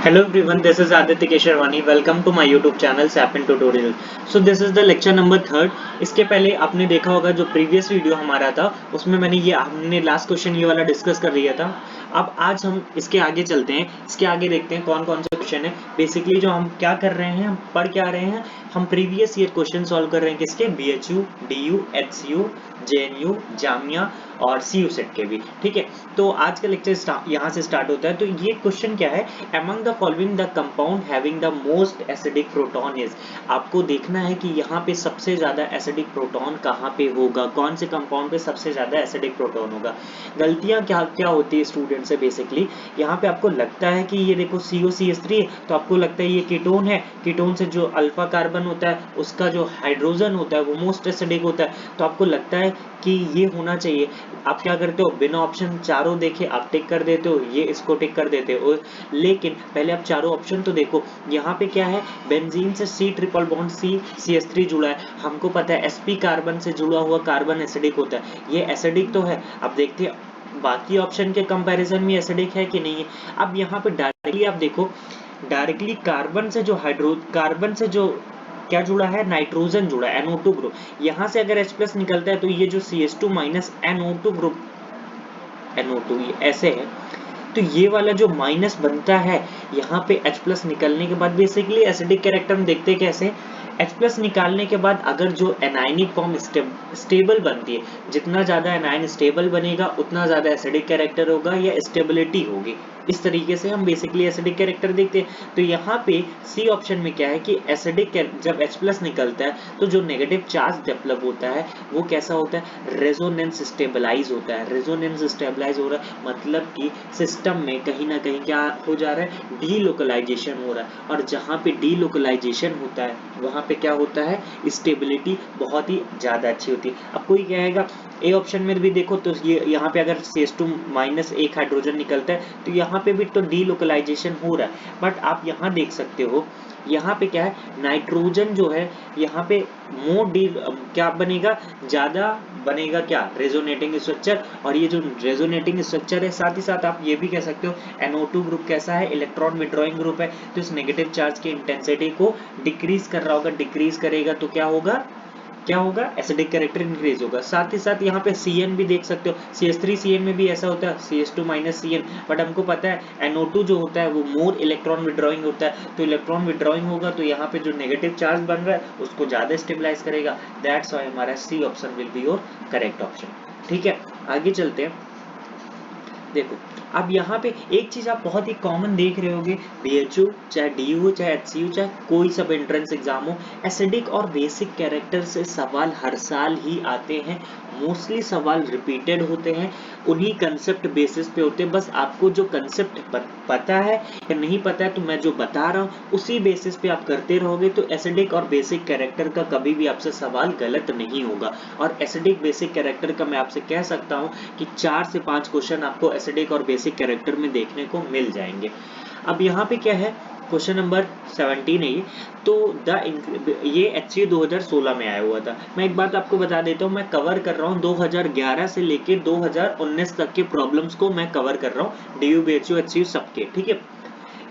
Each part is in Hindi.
Hello everyone, this is Aditya Kesharwani. Welcome to my YouTube channel Sapin Tutorial. So this is the lecture number 3rd. इसके पहले आपने देखा होगा जो प्रीवियस वीडियो हमारा था उसमें हमने लास्ट क्वेश्चन ये वाला डिस्कस कर लिया था. अब आज हम इसके आगे चलते हैं, इसके आगे देखते हैं कौन कौन से क्वेश्चन है. बेसिकली जो हम क्या कर रहे हैं, हम पढ़ क्या रहे हैं, हम प्रीवियस ईयर क्वेश्चन सॉल्व कर रहे हैं किसके, BHU, DU, HCU, JNU, Jamia और CU सेट के भी. ठीक है, तो आज का लेक्चर यहाँ से स्टार्ट होता है. तो ये क्वेश्चन क्या है, among the following the compound having the most acidic proton is. आपको देखना है कि यहाँ पे सबसे ज्यादा एसिडिक प्रोटॉन कहाँ पे होगा, कौन से कंपाउंड पे सबसे ज्यादा एसिडिक प्रोटॉन होगा. गलतियां क्या क्या होती है स्टूडेंट से, बेसिकली यहाँ पे आपको लगता है कि ये देखो COCH3 है तो आपको लगता है ये कीटोन है, कीटोन से जो अल्फा कार्बन होता है उसका जो हाइड्रोजन होता है वो मोस्ट एसिडिक होता है, तो आपको लगता है कि ये होना चाहिए. आप क्या करते हो, बिना ऑप्शन चारों देखे आप टिक कर देते हो, ये इसको टिक कर देते हो. लेकिन पहले आप चारों ऑप्शन तो देखो. यहाँ पे क्या है, बेंजीन से C ट्रिपल बॉन्ड CH3 जुड़ा है. हमको पता है sp कार्बन से जुड़ा हुआ कार्बन एसिडिक होता है, ये एसिडिक तो है. अब देखते हैं बाकी ऑप्शन के कंपैरिजन में एसिडिक है कि नहीं है. अब यहाँ पे डायरेक्टली आप देखो, डायरेक्टली कार्बन से जो क्या जुड़ा है, नाइट्रोजन जुड़ा है, NO2 ग्रुप. यहाँ से अगर H+ निकलता है तो ये जो CH2 minus NO2 group, NO2 ये ऐसे है, तो ये वाला जो माइनस बनता है यहाँ पे H+ निकलने के बाद बेसिकली एसिडिक कैरेक्टर में देखते हैं कैसे. H+ निकालने के बाद अगर जो एनायनिक फॉर्म स्टेबल बनती है, जितना ज्यादा एनायन स्टेबल बनेगा उतना ज्यादा एसिडिक कैरेक्टर होगा या स्टेबिलिटी होगी. इस तरीके से हम बेसिकली एसिडिक कैरेक्टर देखते हैं. तो यहाँ पे सी ऑप्शन में क्या है कि एसिडिक जब H+ निकलता है तो जो नेगेटिव चार्ज डेवलप होता है वो कैसा होता है, रेजोनेंस स्टेबलाइज होता है. रेजोनेंस स्टेबलाइज हो रहा है मतलब कि सिस्टम में कहीं ना कहीं क्या हो जा रहा है, डीलोकलाइजेशन हो रहा है. और जहाँ पे डीलोकलाइजेशन होता है वहाँ पे क्या होता है, स्टेबिलिटी बहुत ही ज्यादा अच्छी होती है. अब कोई कहेगा ए ऑप्शन में भी देखो तो ये यहाँ पे अगर CH2 माइनस एक हाइड्रोजन निकलता है तो यहाँ पे भी तो डीलोकलाइजेशन हो रहा है. बट आप यहाँ देख सकते हो, यहाँ पे क्या है, नाइट्रोजन जो है यहाँ पे क्या बनेगा, ज्यादा बनेगा क्या, रेजोनेटिंग स्ट्रक्चर. और ये जो रेजोनेटिंग स्ट्रक्चर है, साथ ही साथ आप ये भी कह सकते हो NO2 ग्रुप कैसा है, इलेक्ट्रॉन विड्रॉइंग ग्रुप है, तो इस नेगेटिव चार्ज की इंटेंसिटी को डिक्रीज कर रहा होगा. डिक्रीज करेगा तो क्या होगा, एसिडिक कैरेक्टर इंक्रीज होगा. साथ ही साथ यहाँ पे CN भी देख सकते हो, CH3CN में भी ऐसा होता है, CH2 माइनस CN. बट हमको पता है NO2 जो होता है वो मोर इलेक्ट्रॉन विड्रॉइंग होता है, तो इलेक्ट्रॉन विड्रॉइंग होगा तो यहाँ पे जो नेगेटिव चार्ज बन रहा है उसको ज्यादा स्टेबलाइज करेगा. दैट्स व्हाई हमारा C option will be your correct option. ठीक है, आगे चलते हैं. देखो अब यहाँ पे एक चीज आप बहुत ही कॉमन देख रहे होगे, BHU चाहे DU चाहे HCU चाहे कोई सब एंट्रेंस एग्जाम हो, एसिडिक और बेसिक कैरेक्टर से सवाल हर साल ही आते हैं. मोस्टली सवाल रिपीटेड होते हैं, उन्हीं कंसेप्ट बेसिस पे होते हैं. बस आपको जो कंसेप्ट पता है या नहीं पता है तो मैं जो बता रहा हूँ उसी बेसिस पे आप करते रहोगे तो एसिडिक और बेसिक कैरेक्टर का कभी भी आपसे सवाल गलत नहीं होगा. और एसिडिक बेसिक कैरेक्टर का मैं आपसे कह सकता हूँ कि 4 से 5 क्वेश्चन आपको एसिडिक और बेसिक कैरेक्टर में देखने को मिल जाएंगे. अब यहाँ पे क्या है, क्वेश्चन नंबर 17 है ये. तो ये HCU 2016 में आया हुआ था. मैं एक बात आपको बता देता हूँ, मैं कवर कर रहा हूँ 2011 से लेके 2019 तक के प्रॉब्लम्स को मैं कवर कर रहा हूँ, DU BHU HCU सबके. ठीक है,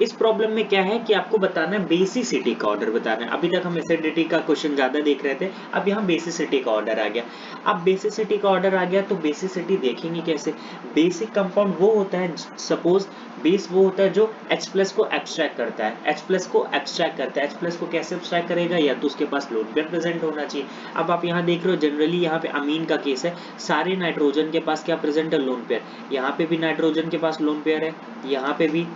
इस प्रॉब्लम में क्या है कि आपको बताना है बेसिसिटी का ऑर्डर बताना है. अभी तक हम एसिडिटी का क्वेश्चन ज्यादा देख रहे थे, अब यहाँ बेसिसिटी का ऑर्डर आ गया. अब बेसिसिटी का ऑर्डर आ गया तो बेसिसिटी देखेंगे कैसे. बेसिक कंपाउंड वो होता है, सपोज बेस वो होता है जो H+ को एब्स्ट्रैक्ट करता है, H+ को एब्स्ट्रैक्ट करता है. H+ को कैसे एब्स्ट्रैक्ट करेगा, या तो उसके पास लोन पेयर प्रेजेंट होना चाहिए. अब आप यहाँ देख रहे हो जनरली यहाँ पे अमीन का केस है, सारे नाइट्रोजन के पास क्या प्रेजेंट है, लोन पेयर. यहाँ पे भी नाइट्रोजन के पास लोन पेयर है, यहाँ पे भी,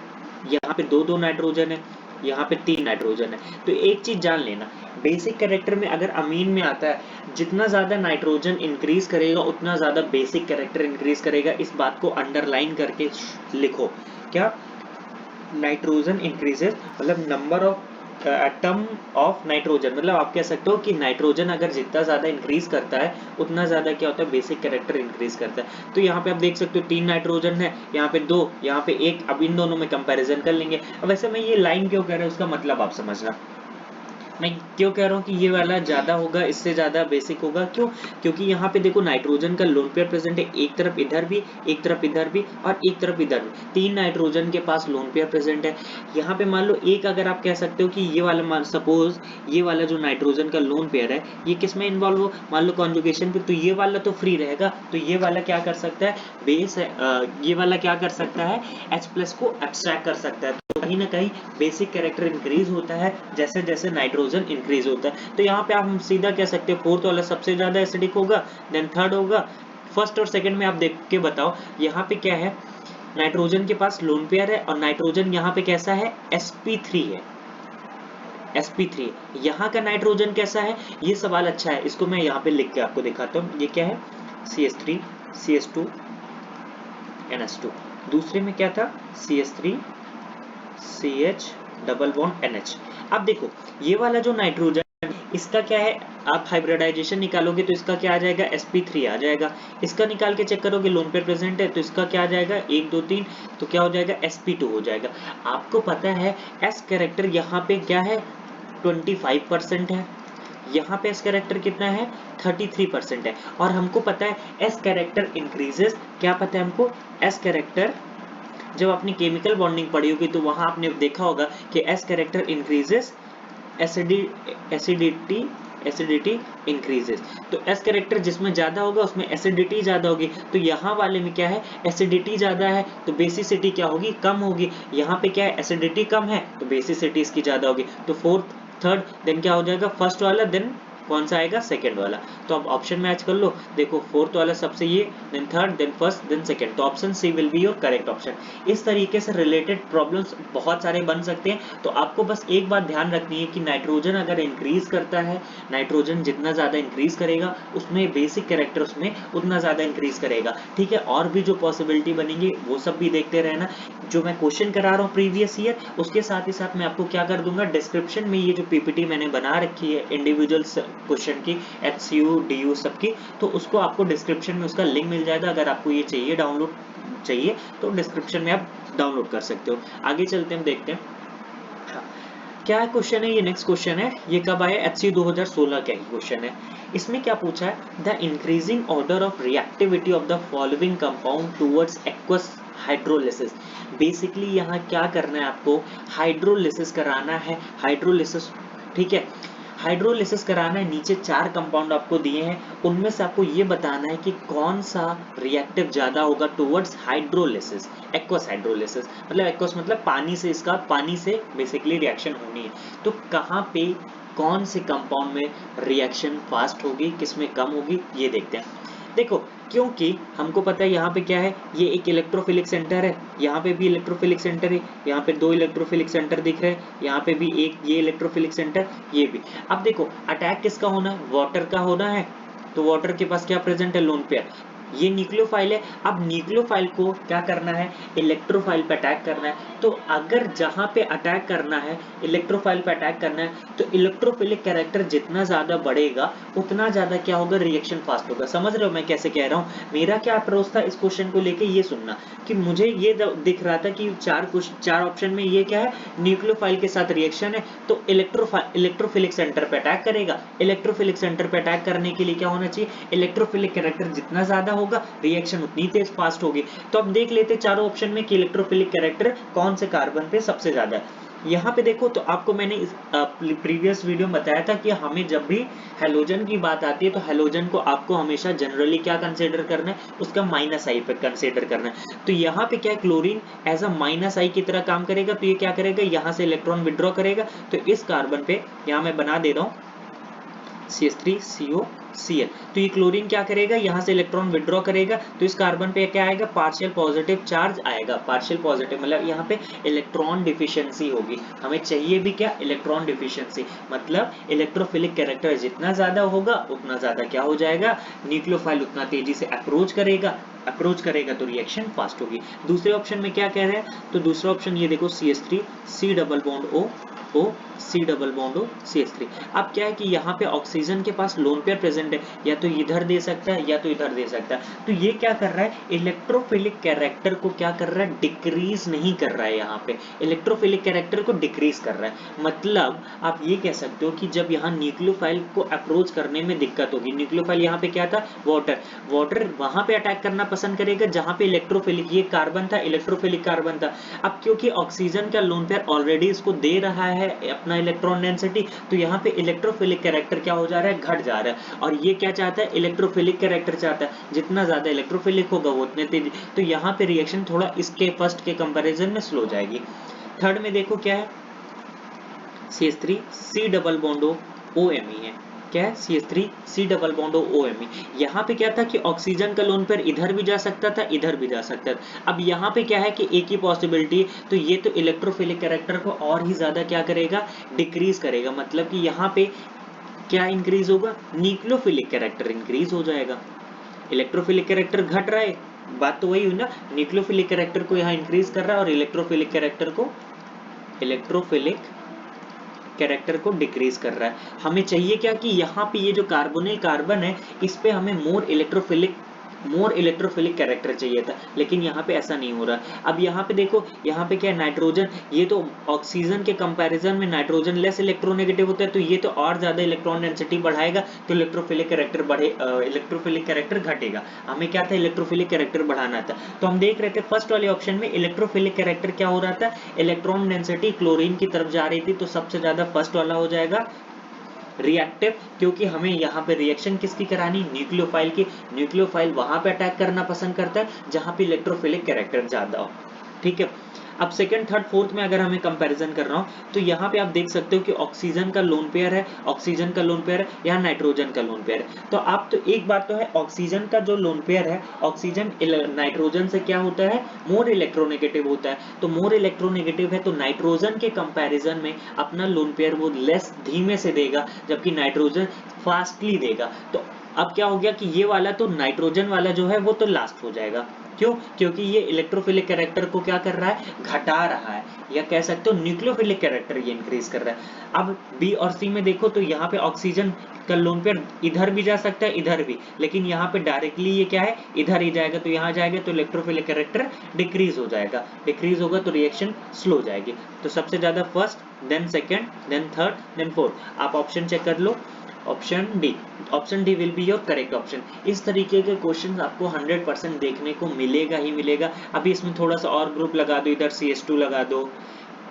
यहाँ पे दो नाइट्रोजन है, यहाँ पे 3 नाइट्रोजन है. तो एक चीज जान लेना, बेसिक कैरेक्टर में अगर अमीन में आता है, जितना ज्यादा नाइट्रोजन इंक्रीज करेगा उतना ज्यादा बेसिक कैरेक्टर इंक्रीज करेगा. इस बात को अंडरलाइन करके लिखो. क्या, नाइट्रोजन इंक्रीजेस मतलब number of atom of nitrogen, मतलब आप कह सकते हो कि नाइट्रोजन अगर जितना ज्यादा इंक्रीज करता है उतना ज्यादा क्या होता है, बेसिक कैरेक्टर इंक्रीज करता है. तो यहाँ पे आप देख सकते हो 3 नाइट्रोजन है, यहाँ पे 2, यहाँ पे 1. अब इन दोनों में कंपैरिजन कर लेंगे. अब वैसे मैं ये लाइन क्यों कह रहा हूँ उसका मतलब आप समझना. मैं क्यों कह रहा हूँ कि ये वाला ज्यादा होगा, इससे ज्यादा बेसिक होगा, क्यों? क्योंकि यहाँ पे देखो नाइट्रोजन का लोन पेयर प्रेजेंट है, एक तरफ इधर भी, एक तरफ इधर भी और एक तरफ इधर भी, 3 नाइट्रोजन के पास लोन पेयर प्रेजेंट है। यहाँ पे मान लो एक, अगर आप कह सकते हो कि ये वाला, सपोज ये वाला जो नाइट्रोजन का लोन पेयर है ये किस में इन्वॉल्व हो, मान लो कॉन्जुगेशन पे, तो ये वाला तो फ्री रहेगा, तो ये वाला क्या कर सकता है, बेस है, ये वाला क्या कर सकता है, H+ को एब्स्ट्रैक्ट कर सकता है। तो कहीं ना कहीं बेसिक कैरेक्टर इंक्रीज होता है जैसे जैसे नाइट्रोजन इंक्रीज होता है। तो यहाँ पे आप सीधा कह सकते हो फोर्थ वाला सबसे ज्यादा एसिडिक होगा, देन थर्ड होगा, फर्स्ट और सेकंड में आप देख के बताओ। यहाँ पे क्या है, नाइट्रोजन के पास लोन पेयर है और नाइट्रोजन यहाँ पे कैसा है, sp3 है, sp3। यहाँ का नाइट्रोजन कैसा है, ये सवाल अच्छा है, इसको मैं यहाँ पे लिख के आपको दिखाता हूँ। ये क्या है, CH3 CH2 NH2। दूसरे में क्या था, CH3 CH double bond NH। अब देखो ये वाला जो नाइट्रोजन, इसका क्या है, आप हाइब्रिडाइजेशन निकालोगे तो इसका क्या आ जाएगा, sp3 आ जाएगा। इसका निकाल के चेक करोगे लोन पेयर प्रेजेंट है तो इसका क्या आ जाएगा, 1 2 3, तो क्या हो जाएगा, sp2 हो जाएगा। आपको पता है s कैरेक्टर यहाँ पे क्या है, 25% है, यहाँ पे s कैरेक्टर कितना है, 33% है। और हमको पता है s कैरेक्टर इंक्रीजेस, क्या पता है हमको, s कैरेक्टर जब आपने केमिकल बॉन्डिंग पढ़ी होगी तो वहां आपने देखा होगा कि s character increases, acidity increases. तो S कैरेक्टर जिसमें ज्यादा होगा उसमें एसिडिटी ज्यादा होगी, तो यहाँ वाले में क्या है, एसिडिटी ज्यादा है तो बेसिसिटी क्या होगी, कम होगी। यहाँ पे क्या है, एसिडिटी कम है तो बेसिसिटी इसकी ज्यादा होगी। तो फोर्थ थर्ड देन क्या हो जाएगा, फर्स्ट वाला, देन कौन सा आएगा, सेकंड वाला। तो अब ऑप्शन मैच कर लो, देखो फोर्थ वाला सबसे ये, then third, then first, then second. तो option C will be your correct option. इस तरीके से रिलेटेड प्रॉब्लम्स बहुत सारे बन सकते हैं। तो आपको बस एक बात ध्यान रखनी है कि नाइट्रोजन अगर इंक्रीज करता है, नाइट्रोजन जितना ज्यादा इंक्रीज करेगा उसमें बेसिक कैरेक्टर उसमें उतना ज्यादा इंक्रीज करेगा। ठीक है, और भी जो पॉसिबिलिटी बनेंगी वो सब भी देखते रहना। जो मैं क्वेश्चन करा रहा हूँ प्रीवियस ईयर, उसके साथ ही साथ मैं आपको क्या कर दूंगा, डिस्क्रिप्शन में ये जो पीपीटी मैंने बना रखी है इंडिविजुअल क्वेश्चन की, HCU DU सबकी, तो उसको आपको डिस्क्रिप्शन में उसका लिंक मिल जाएगा। अगर आपको ये चाहिए, डाउनलोड चाहिए, तो डिस्क्रिप्शन में आप डाउनलोड कर सकते हो। आगे चलते हैं, देखते हैं क्या क्वेश्चन है। ये नेक्स्ट क्वेश्चन है, ये कब आया, HCU 2016 का ही क्वेश्चन है। इसमें क्या पूछा है, the increasing order of reactivity of the following compound towards aqueous hydrolysis. Basically यहाँ क्या करना है आपको, हाइड्रोलिसिस कराना है, हाइड्रोलिसिस, ठीक है, हाइड्रोलिसिस कराना है। नीचे 4 कंपाउंड आपको दिए हैं, उनमें से आपको ये बताना है कि कौन सा रिएक्टिव ज्यादा होगा टुवर्ड्स हाइड्रोलिसिस, एक्वस हाइड्रोलिसिस। मतलब एक्वस मतलब पानी से, इसका पानी से बेसिकली रिएक्शन होनी है, तो कहाँ पे कौन से कंपाउंड में रिएक्शन फास्ट होगी, किसमें कम होगी, ये देखते हैं। देखो क्योंकि हमको पता है यहाँ पे क्या है, ये एक इलेक्ट्रोफिलिक सेंटर है, यहाँ पे भी इलेक्ट्रोफिलिक सेंटर है, यहाँ पे 2 इलेक्ट्रोफिलिक सेंटर दिख रहे हैं, यहाँ पे भी एक ये इलेक्ट्रोफिलिक सेंटर, ये भी। अब देखो अटैक किसका होना है, वाटर का होना है, तो वाटर के पास क्या प्रेजेंट है, लोन पेयर। ये न्यूक्लियोफाइल है। अब न्यूक्लियोफाइल को क्या करना है, इलेक्ट्रोफाइल पे अटैक करना है। तो अगर जहां पे अटैक करना है, इलेक्ट्रोफाइल पे अटैक करना है, तो इलेक्ट्रोफिलिक कैरेक्टर जितना ज्यादा बढ़ेगा उतना ज्यादा क्या होगा, रिएक्शन फास्ट होगा। समझ रहे हो मैं कैसे कह रहा हूँ। मेरा क्या अप्रोच था इस क्वेश्चन को लेके, ये सुनना कि मुझे ये दिख रहा था कि चार ऑप्शन में ये क्या है, न्यूक्लियोफाइल के साथ रिएक्शन है, तो इलेक्ट्रोफिलिक सेंटर पे अटैक करेगा। इलेक्ट्रोफिलिक सेंटर पे अटैक करने के लिए क्या होना चाहिए, इलेक्ट्रोफिलिक कैरेक्टर जितना ज्यादा होगा रिएक्शन उतनी तेज फास्ट होगी। तो अब देख लेते चारों ऑप्शन में कि इलेक्ट्रोफिलिक कैरेक्टर कौन से कार्बन पे सबसे ज्यादा है। यहाँ पे देखो, तो आपको मैंने इस प्रीवियस वीडियो में बताया था कि हमें जब भी हेलोजन की बात आती है तो हेलोजन को आपको हमेशा जनरली क्या कंसीडर करना है, उसका -I पे कंसीडर करना है। तो यहाँ पे क्या है, क्लोरीन एज अ -I की तरह काम करेगा, तो ये क्या करेगा, यहाँ से इलेक्ट्रॉन विड्रॉ करेगा। तो इस कार्बन पे यहाँ मैं बना दे रहा हूँ CH3COCl, तो ये क्लोरीन क्या करेगा, यहाँ से इलेक्ट्रॉन विड्रॉ करेगा, तो इस कार्बन पे क्या आएगा, पार्शियल पॉजिटिव चार्ज आएगा। पार्शियल पॉजिटिव मतलब यहाँ पे इलेक्ट्रॉन डिफिशियंसी होगी। हमें चाहिए भी क्या, इलेक्ट्रॉन डिफिशियंसी, मतलब इलेक्ट्रोफिलिक कैरेक्टर जितना ज्यादा होगा उतना ज्यादा क्या हो जाएगा, न्यूक्लियोफाइल उतना तेजी से अप्रोच करेगा तो रिएक्शन फास्ट होगी। दूसरे ऑप्शन में क्या कह रहे हैं, तो दूसरा ऑप्शन ये देखो, CH3 C double bond O C double bond O CH3। अब क्या है कि यहाँ पे ऑक्सीजन के पास लोन पेयर प्रेजेंट प्रेजेंट है, या तो इधर दे सकता है या तो इधर दे सकता है। तो ये क्या कर रहा है, इलेक्ट्रोफिलिक कैरेक्टर को क्या कर रहा है, डिक्रीज नहीं कर रहा है, यहाँ पे इलेक्ट्रोफिलिक कैरेक्टर को डिक्रीज कर रहा है। मतलब आप ये कह सकते हो कि जब यहाँ न्यूक्लियोफाइल को अप्रोच करने में दिक्कत होगी, न्यूक्लियोफाइल यहाँ पे क्या था, वाटर वहां पे अटैक करना पसंद करेगा जहां पे इलेक्ट्रोफिलिक, ये कार्बन था, इलेक्ट्रोफिलिक कार्बन था। अब क्योंकि ऑक्सीजन का लोन पेयर ऑलरेडी इसको दे रहा है अपना इलेक्ट्रॉन डेंसिटी, तो यहाँ पे इलेक्ट्रोफिलिक कैरेक्टर क्या हो जा रहा है, घट जा रहा है। और ये क्या चाहता है, इलेक्ट्रोफिलिक कैरेक्टर चाहता है, जितना ज्यादा इलेक्ट्रोफिलिक होगा वो उतने तेज। तो यहाँ पे रिएक्शन थोड़ा इसके फर्स्ट के कंपैरिजन में स्लो जाएगी। थर्ड में देखो क्या है, CH3 C double bond OMe है। क्या है, CH3 C double bond OMe। यहाँ पे क्या था कि ऑक्सीजन का लोन पेयर इधर भी जा सकता था, इधर भी जा सकता था। अब यहाँ पे क्या है कि एक ही पॉसिबिलिटी, तो ये तो इलेक्ट्रोफिलिक कैरेक्टर को और ही ज्यादा क्या करेगा, डिक्रीज करेगा। मतलब कि यहाँ पे क्या इंक्रीज होगा, न्यूक्लियोफिलिक कैरेक्टर इंक्रीज हो जाएगा। इलेक्ट्रोफिलिक कैरेक्टर घट रहा है, बात तो वही हुई ना, न्यूक्लियोफिलिक कैरेक्टर को यहाँ इंक्रीज कर रहा है और इलेक्ट्रोफिलिक कैरेक्टर को डिक्रीज कर रहा है। हमें चाहिए क्या कि यहाँ पे ये जो कार्बोनिल कार्बन है, इस पे हमें मोर इलेक्ट्रोफिलिक कैरेक्टर चाहिए था, लेकिन यहाँ पे ऐसा नहीं हो रहा। अब यहाँ पे देखो, यहाँ पे क्या है, नाइट्रोजन, ये तो ऑक्सीजन के कंपैरिजन में नाइट्रोजन लेस इलेक्ट्रोनेगेटिव होता है, तो ये तो और ज्यादा इलेक्ट्रॉन डेंसिटी बढ़ाएगा, तो इलेक्ट्रोफिलिक कैरेक्टर घटेगा। हमें क्या था, इलेक्ट्रोफिलिक कैरेक्टर बढ़ाना था। तो हम देख रहे थे फर्स्ट वाले ऑप्शन में इलेक्ट्रोफिलिक कैरेक्टर क्या हो रहा था, इलेक्ट्रॉन डेंसिटी क्लोरीन की तरफ जा रही थी, तो सबसे ज्यादा फर्स्ट वाला हो जाएगा रिएक्टिव, क्योंकि हमें यहाँ पे रिएक्शन किसकी करानी, न्यूक्लियोफाइल की। न्यूक्लियोफाइल वहां पे अटैक करना पसंद करता है जहां पे इलेक्ट्रोफिलिक कैरेक्टर ज्यादा हो। ठीक है, अब सेकंड थर्ड फोर्थ में अगर हमें कंपैरिजन कर रहा हूं, तो यहाँ पे आप देख सकते हो कि ऑक्सीजन का लोन पेयर है, यहाँ नाइट्रोजन का लोन पेयर है। तो आप तो एक बात तो है, ऑक्सीजन का जो लोन पेयर है, ऑक्सीजन नाइट्रोजन से क्या होता है, मोर इलेक्ट्रोनेगेटिव होता है। तो मोर इलेक्ट्रोनेगेटिव है, तो नाइट्रोजन के कंपैरिजन में अपना लोन पेयर वो लेस धीमे से देगा, जबकि नाइट्रोजन फास्टली देगा। तो अब क्या हो गया कि ये वाला तो नाइट्रोजन वाला जो है वो तो लास्ट हो जाएगा। क्यों, क्योंकि ये इलेक्ट्रोफिलिक कैरेक्टर को क्या कर रहा है, घटा रहा है, या कह सकते हो न्यूक्लियोफिलिक कैरेक्टर ये इंक्रीज कर रहा है। अब बी और सी में देखो, तो यहाँ पे ऑक्सीजन का लोन पेयर इधर भी जा सकता है, इधर भी, लेकिन यहाँ पे डायरेक्टली ये क्या है, इधर ही जाएगा, तो यहाँ जाएगा तो इलेक्ट्रोफिलिक कैरेक्टर डिक्रीज हो जाएगा। डिक्रीज होगा तो रिएक्शन स्लो जाएगी। तो सबसे ज्यादा first, then second, then third, then fourth. आप ऑप्शन चेक कर लो, option D will be your correct option. इस तरीके के क्वेश्चंस आपको 100% देखने को मिलेगा ही मिलेगा। अभी इसमें थोड़ा सा और ग्रुप लगा दो, इधर CH2 लगा दो,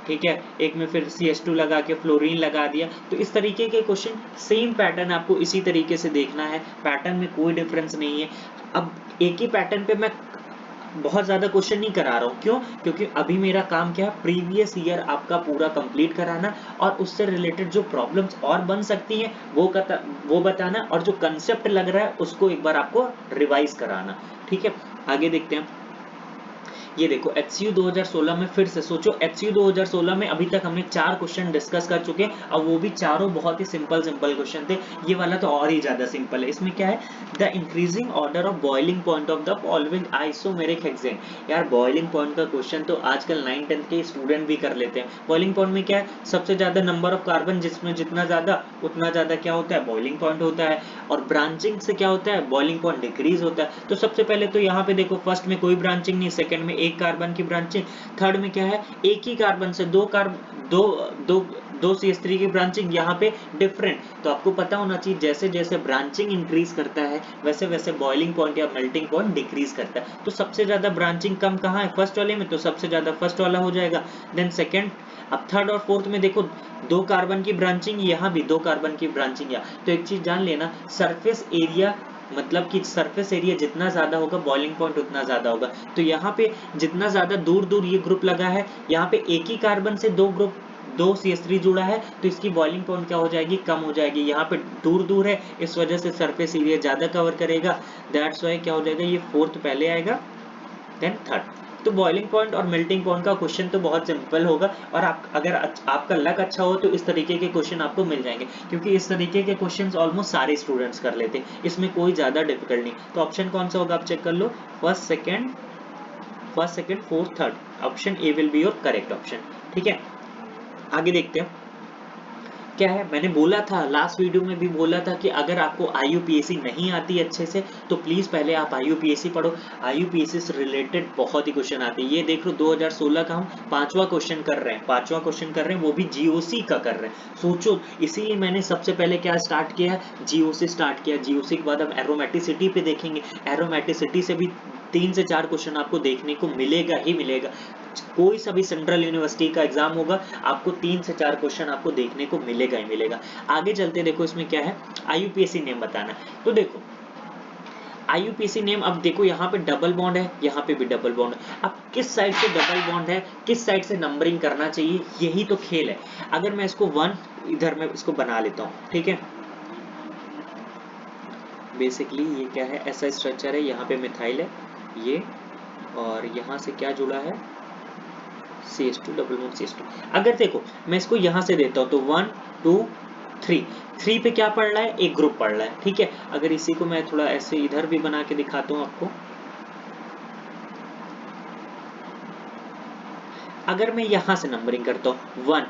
ठीक है, एक में फिर CH2 लगा के फ्लोरीन लगा दिया। तो इस तरीके के क्वेश्चन, सेम पैटर्न आपको इसी तरीके से देखना है, पैटर्न में कोई डिफरेंस नहीं है। अब एक ही पैटर्न पे मैं बहुत ज्यादा क्वेश्चन नहीं करा रहा हूँ, क्यों, क्योंकि अभी मेरा काम क्या है, प्रीवियस ईयर आपका पूरा कंप्लीट कराना और उससे रिलेटेड जो प्रॉब्लम्स और बन सकती हैं वो बताना, और जो कंसेप्ट लग रहा है उसको एक बार आपको रिवाइज कराना। ठीक है, आगे देखते हैं। ये देखो HCU 2016 में फिर से सोचो, HCU 2016 में अभी तक हमने 4 क्वेश्चन डिस्कस कर चुके हैं, और वो भी चारों बहुत ही सिंपल क्वेश्चन थे। ये वाला तो और ही ज्यादा सिंपल है। इसमें क्या है, the increasing order of boiling point of the following isomeric hexane. यार बॉइलिंग पॉइंट का क्वेश्चन तो आजकल 9th-10th के स्टूडेंट भी कर लेते हैं। बॉइलिंग पॉइंट में क्या है, सबसे ज्यादा नंबर ऑफ कार्बन जिसमें जितना ज्यादा उतना ज्यादा क्या होता है, बॉइलिंग पॉइंट होता है। और ब्रांचिंग से क्या होता है, बॉइलिंग पॉइंट डिक्रीज होता है। तो सबसे पहले तो यहाँ पे देखो, फर्स्ट में कोई ब्रांचिंग नहीं, सेकंड में एक कार्बन की ब्रांचिंग, थर्ड में क्या है, एक ही कार्बन से दो CH3 की ब्रांचिंग, यहाँ पे डिफरेंट। तो आपको पता होना चाहिए, जैसे जैसे ब्रांचिंग इंक्रीज करता है वैसे वैसे बॉइलिंग पॉइंट या मेल्टिंग पॉइंट डिक्रीज करता है। तो सबसे ज्यादा ब्रांचिंग कम कहाँ है, फर्स्ट वाले में, तो सबसे ज्यादा फर्स्ट वाला हो जाएगा, देन सेकंड। अब थर्ड और फोर्थ में देखो, 2 कार्बन की ब्रांचिंग, यहाँ भी 2 कार्बन की ब्रांचिंग। तो एक चीज जान लेना, सरफेस एरिया, मतलब कि सरफेस एरिया जितना ज्यादा होगा बॉइलिंग पॉइंट उतना ज्यादा होगा। तो यहाँ पे जितना ज्यादा दूर दूर ये ग्रुप लगा है, यहाँ पे एक ही कार्बन से दो CH3 जुड़ा है, तो इसकी बॉइलिंग पॉइंट क्या हो जाएगी, कम हो जाएगी। यहाँ पे दूर दूर है, इस वजह से सरफेस एरिया ज्यादा कवर करेगा, दैट्स वाई क्या हो जाएगा, ये फोर्थ पहले आएगा, देन थर्ड। तो बॉइलिंग पॉइंट और मेल्टिंग पॉइंट का क्वेश्चन तो बहुत सिंपल होगा, और अगर आपका लक अच्छा हो तो इस तरीके के क्वेश्चन आपको मिल जाएंगे, क्योंकि इस तरीके के क्वेश्चंस ऑलमोस्ट सारे स्टूडेंट्स कर लेते हैं, इसमें कोई ज्यादा डिफिकल्ट नहीं। तो ऑप्शन कौन सा होगा, आप चेक कर लो, first second, fourth, third. Option A will be your correct option. ठीक है, आगे देखते हैं। क्या है, मैंने बोला था लास्ट वीडियो में भी बोला था कि अगर आपको IUPAC नहीं आती अच्छे से तो प्लीज पहले आप IUPAC पढ़ो। IUPAC से रिलेटेड बहुत ही क्वेश्चन आते हैं। ये देख लो 2016 का हम 5वां क्वेश्चन कर रहे हैं, 5वां क्वेश्चन कर रहे हैं, वो भी GOC का कर रहे हैं। सोचो, इसीलिए मैंने सबसे पहले क्या स्टार्ट किया, GOC स्टार्ट किया। GOC के बाद हम एरोमेटिसिटी पे देखेंगे। एरोमेटिसिटी से भी 3 से 4 क्वेश्चन आपको देखने को मिलेगा ही मिलेगा। कोई सा भी सेंट्रल यूनिवर्सिटी का एग्जाम होगा, आपको 3 से 4 क्वेश्चन आपको देखने को मिलेगा ही मिलेगा। आगे चलते देखो इसमें क्या है, IUPAC नेम बताना है। तो देखो IUPAC नेम, अब देखो यहाँ पे डबल बॉन्ड है, यहाँ पे भी डबल बॉन्ड है। अब किस साइड से डबल बॉन्ड है, किस साइड से नंबरिंग करना चाहिए, यही तो खेल है। अगर मैं इसको 1 इधर में इसको बना लेता हूँ, ठीक है। बेसिकली ये क्या है, ऐसा स्ट्रक्चर है, यहाँ पे मिथाइल है ये, और यहाँ से क्या जुड़ा है, CH2 डबल बॉन्ड CH2। अगर देखो मैं इसको यहाँ से देता हूँ तो 1 2 3, 3 पे क्या पड़ रहा है, एक ग्रुप पड़ रहा है, ठीक है। अगर इसी को मैं थोड़ा ऐसे इधर भी बना के दिखाता हूँ आपको, अगर मैं यहाँ से नंबरिंग करता हूँ 1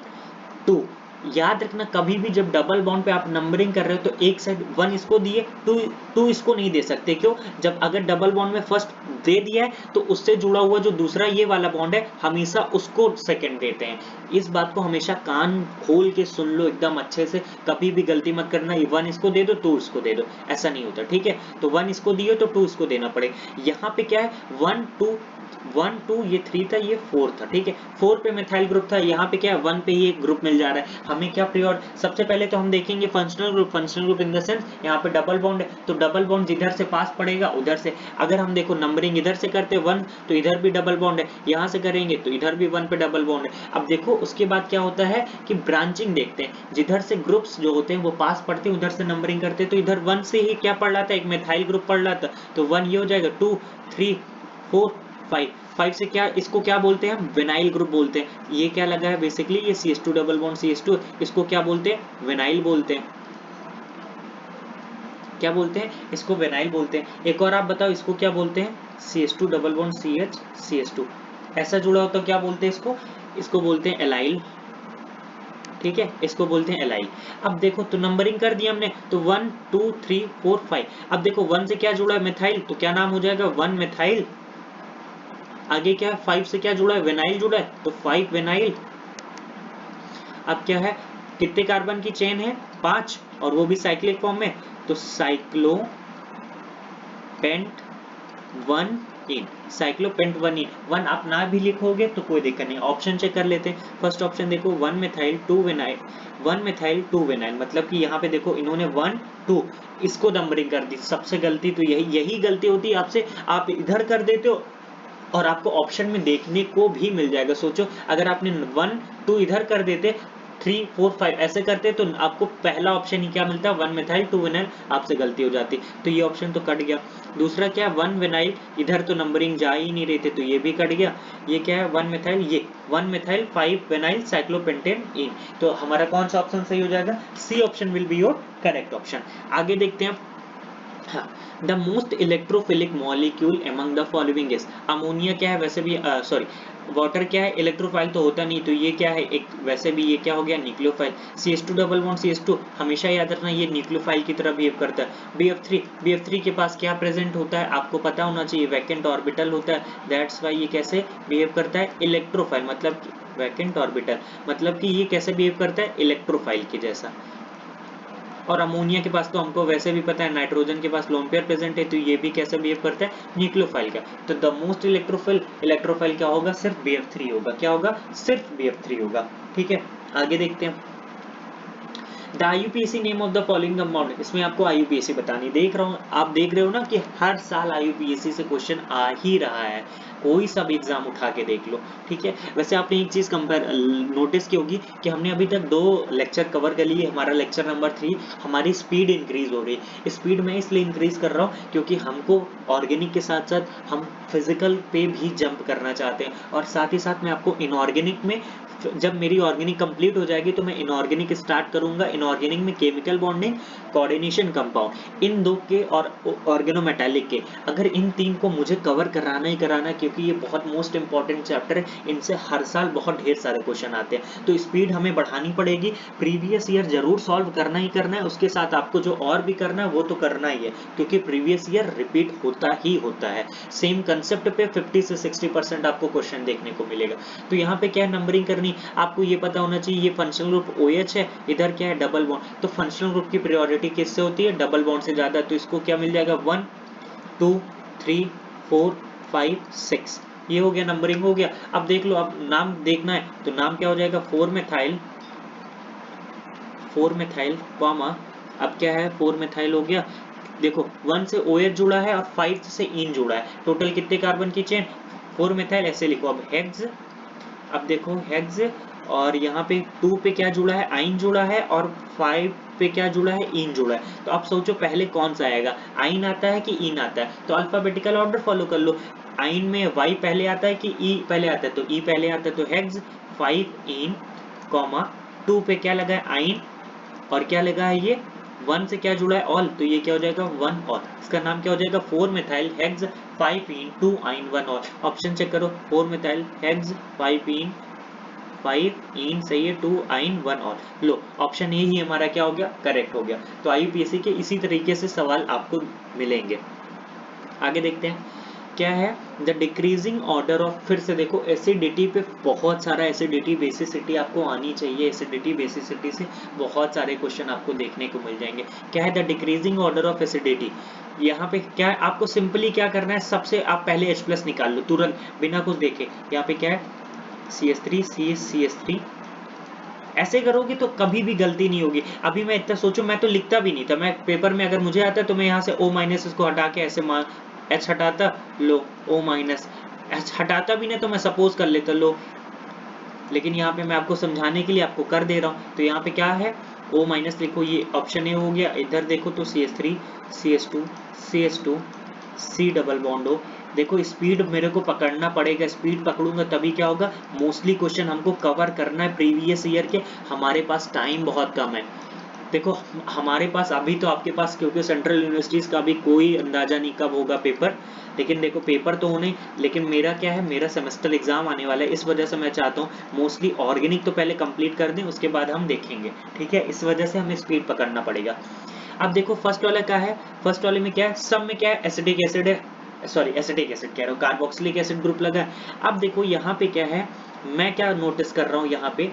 2, याद रखना कभी भी जब डबल बॉन्ड पे आप नंबरिंग कर रहे हो तो एक साइड 1 इसको दिए, 2 इसको नहीं दे सकते। क्यों, जब अगर डबल बॉन्ड में फर्स्ट दे दिया है तो उससे जुड़ा हुआ जो दूसरा ये वाला बॉन्ड है हमेशा उसको सेकंड देते हैं। इस बात को हमेशा कान खोल के सुन लो एकदम अच्छे से, कभी भी गलती मत करना 1 इसको दे दो 2 इसको दे दो, ऐसा नहीं होता, ठीक है। तो 1 इसको दिए तो 2 इसको देना पड़ेगा। यहाँ पे क्या है 1 2 1 2, ये 3 था, ये 4 था, ठीक है। 4 पे मिथाइल ग्रुप था, यहाँ पे क्या है 1 पे ही एक ग्रुप मिल जा रहा है हमें। क्या प्रियोर, सबसे पहले तो हम देखेंगे functional group. Functional group in the sense यहाँ पे डबल बॉन्ड है तो डबल बॉन्ड जिधर से पास पड़ेगा उधर से, अगर हम देखो नंबरिंग इधर से करते 1 तो इधर भी डबल बॉन्ड है, यहाँ से करेंगे तो इधर भी 1 पे डबल बॉन्ड है। अब देखो उसके बाद क्या होता है कि ब्रांचिंग देखते हैं, जिधर से ग्रुप्स जो होते हैं वो पास पड़ते हैं उधर से नंबरिंग करते हैं। तो इधर 1 से ही क्या पड़ रहा था, एक मिथाइल ग्रुप पड़ रहा था, तो 1 ये हो जाएगा, 2 3 4 5, 5 से क्या, इसको क्या बोलते हैं हम, विनाइल ग्रुप बोलते हैं। ये क्या लगा है बेसिकली, ये CH2 डबल बॉन्ड CH2, इसको क्या बोलते हैं, विनाइल बोलते हैं। क्या बोलते हैं इसको, विनाइल बोलते हैं। एक और आप बताओ इसको क्या बोलते हैं, CH2 double bond CH CH2, ऐसा जुड़ा हो तो क्या बोलते हैं इसको, इसको बोलते हैं एलाइल, ठीक है, इसको बोलते हैं एलाइल। अब देखो तो नंबरिंग कर दिया हमने, तो 1 2 3 4 5। अब देखो 1 से क्या जुड़ा है, मिथाइल, तो क्या नाम हो जाएगा, 1 मिथाइल। आगे क्या है, 5 से क्या जुड़ा है, विनाइल जुड़ा है, तो 5 विनाइल। अब क्या है, कितने कार्बन की चेन है, 5, और वो भी साइक्लिक फॉर्म में, तो साइक्लो पेंट 1 इन, साइक्लोपेंट 1 इन। 1 आप ना भी लिखोगे तो कोई दिक्कत नहीं, ऑप्शन चेक कर लेते हैं। फर्स्ट ऑप्शन देखो 1 मिथाइल 2 विनाइल, 1 मिथाइल 2 विनाइल, मतलब कि यहाँ पे देखो इन्होंने 1 2 इसको नंबरिंग कर दी। सबसे गलती तो यही गलती होती है आपसे, आप इधर कर देते हो और आपको ऑप्शन में देखने को भी मिल जाएगा। सोचो अगर आपने 1 2 इधर कर देते, 3 4 5 ऐसे करते तो आपको पहला ऑप्शन ही क्या मिलता, 1 मिथाइल 2 विनाइल, आपसे गलती हो जाती, तो ये ऑप्शन तो कट गया। दूसरा क्या, 1 विनाइल, इधर तो नंबरिंग जा ही नहीं रही थी तो ये भी कट गया। ये क्या है 1 मिथाइल, ये 1 मिथाइल 5 विनाइल साइक्लोपेंटेन इन, तो हमारा कौन सा ऑप्शन सही हो जाएगा, C option will be your correct option. आगे देखते हैं, हाँ, the most electrophilic molecule among the following is, ammonia क्या है, वैसे भी सॉरी वाटर क्या है, इलेक्ट्रोफाइल तो होता नहीं, तो ये क्या है एक, वैसे भी ये क्या हो गया, nucleophile. CH2 double bond CH2 हमेशा याद रखना ये न्यूक्लियोफाइल की तरह बिहेव करता है। BF3 के पास क्या प्रेजेंट होता है, आपको पता होना चाहिए, वैकेंट ऑर्बिटल होता है, दैट्स वाई ये कैसे बिहेव करता है, इलेक्ट्रोफाइल, मतलब वैकेंट ऑर्बिटल, मतलब कि ये कैसे बिहेव करता है, इलेक्ट्रोफाइल के जैसा। और अमोनिया के पास तो हमको वैसे भी पता है, नाइट्रोजन के पास लोन पेयर प्रेजेंट है, तो ये भी कैसे बिहेव करता है, न्यूक्लियोफाइल का। तो द मोस्ट इलेक्ट्रोफाइल क्या होगा, सिर्फ BF3 होगा, क्या होगा, सिर्फ BF3 होगा, ठीक है। आगे देखते हैं, the IUPAC name of the following compound, इसमें आपको IUPAC बतानी, देख रहा हूँ आप देख रहे हो ना कि हर साल IUPAC से क्वेश्चन आ ही रहा है, कोई सा भी एग्जाम उठा के देख लो, ठीक है। वैसे आपने एक चीज कंपेयर नोटिस की होगी कि हमने अभी तक 2 लेक्चर कवर कर लिए, हमारा लेक्चर नंबर 3, हमारी स्पीड इंक्रीज हो रही है। स्पीड मैं इसलिए इंक्रीज कर रहा हूँ क्योंकि हमको ऑर्गेनिक के साथ साथ हम फिजिकल पे भी जंप करना चाहते हैं, और साथ ही साथ मैं आपको इनऑर्गेनिक में, जब मेरी ऑर्गेनिक कंप्लीट हो जाएगी तो मैं इनऑर्गेनिक स्टार्ट करूंगा, इनऑर्गेनिक में केमिकल बॉन्डिंग, कोऑर्डिनेशन, कंपाउंड, इन दो के और ऑर्गेनोमेटालिक के, अगर इन तीन को मुझे कवर कराना ही कराना है क्योंकि ये बहुत मोस्ट इंपॉर्टेंट चैप्टर है, इनसे हर साल बहुत ढेर सारे क्वेश्चन आते हैं, तो स्पीड हमें बढ़ानी पड़ेगी। प्रीवियस ईयर जरूर सॉल्व करना ही करना है, उसके साथ आपको जो और भी करना है वो तो करना ही है क्योंकि प्रीवियस ईयर रिपीट होता ही होता है। सेम कंसेप्ट पे 50 से 60% आपको क्वेश्चन देखने को मिलेगा। तो यहाँ पे क्या नंबरिंग करनी, आपको ये पता होना चाहिए ये फंक्शनल ग्रुप OH है, इधर क्या है डबल बॉन्ड, तो फंक्शनल ग्रुप की प्रायोरिटी किससे होती है, डबल बॉन्ड से ज्यादा, तो इसको क्या मिल जाएगा 1 2 3 4 5 6, ये हो गया नंबरिंग हो गया। अब देख लो, अब नाम देखना है तो नाम क्या हो जाएगा 4 मेथाइल कॉमा, अब क्या है 4 मेथाइल हो गया। देखो 1 से OH जुड़ा है और 5 से इन जुड़ा है, टोटल कितने कार्बन की चेन 4 मेथाइल, ऐसे लिखो। अब हेक्स, अब देखो हेक्स, और यहाँ पे 2 पे क्या जुड़ा है, आइन जुड़ा है, और 5 पे क्या जुड़ा है, इन जुड़ा है। तो आप सोचो पहले कौन सा आएगा, आइन आता है कि इन आता है, तो अल्फाबेटिकल ऑर्डर फॉलो कर लो। आइन में Y पहले आता है कि E पहले आता है, तो E पहले आता है, तो हेक्स 5 इन कॉमा 2 पे क्या लगा है आइन, और क्या लगा है ये 1 से क्या जुड़ा है ऑल, तो ये क्या हो जाएगा 1 ऑल, इसका नाम क्या हो जाएगा 4 मेथाइल हेक्स 5 इन 2 आइन 1 ऑल। ऑप्शन चेक करो, 4 मेथाइल हेक्स 5 इन सही है, 2 आइन 1 ऑल। लो ऑप्शन ए ही हमारा क्या हो गया, करेक्ट हो गया। तो IUPAC के इसी तरीके से सवाल आपको मिलेंगे। आगे देखते हैं क्या है, द डिक्रीजिंग ऑर्डर ऑफ, फिर से देखो एसिडिटी पे बहुत सारा, एसिडिटी बेसिसिटी आपको आनी चाहिए, एसिडिटी बेसिसिटी से बहुत सारे क्वेश्चन आपको देखने को मिल जाएंगे। क्या है the decreasing order of acidity, यहाँ पे क्या है, आपको सिंपली क्या करना है, सबसे आप पहले H+ निकाल लो तुरंत बिना कुछ देखे। यहाँ पे क्या है CH3 CH3, ऐसे करोगे तो कभी भी गलती नहीं होगी। अभी मैं इतना सोचो, मैं तो लिखता भी नहीं था, मैं पेपर में अगर मुझे आता तो मैं यहाँ से O- इसको हटा के ऐसे H हटाता, लो O-, H हटाता भी नहीं तो मैं सपोज कर लेता, लो, लेकिन यहाँ पे मैं आपको समझाने के लिए आपको कर दे रहा हूँ। तो यहाँ पे क्या है O- लिखो, ये ऑप्शन ए हो गया। इधर देखो तो CH3 CH2 C double bond हो। देखो स्पीड मेरे को पकड़ना पड़ेगा, स्पीड पकड़ूंगा तभी क्या होगा, मोस्टली क्वेश्चन हमको कवर करना है प्रीवियस ईयर के, हमारे पास टाइम बहुत कम है। देखो हमारे पास अभी तो, आपके पास क्योंकि सेंट्रल यूनिवर्सिटीज का भी कोई अंदाजा नहीं कब होगा पेपर, लेकिन देखो पेपर तो होने, लेकिन मेरा क्या है, मेरा सेमेस्टर एग्जाम आने वाला है, इस वजह से मैं चाहता हूँ मोस्टली ऑर्गेनिक तो पहले कंप्लीट कर दें, उसके बाद हम देखेंगे, ठीक है, इस वजह से हमें स्पीड पकड़ना पड़ेगा। अब देखो फर्स्ट वाला क्या है, फर्स्ट वाले में क्या है, सब में क्या है एसिटिक एसिड है, सॉरी एसिटिक एसिड कह रहा हूँ, कार्बोक्सिलिक एसिड ग्रुप लगा है। अब देखो यहाँ पे क्या है, मैं क्या नोटिस कर रहा हूँ यहाँ पे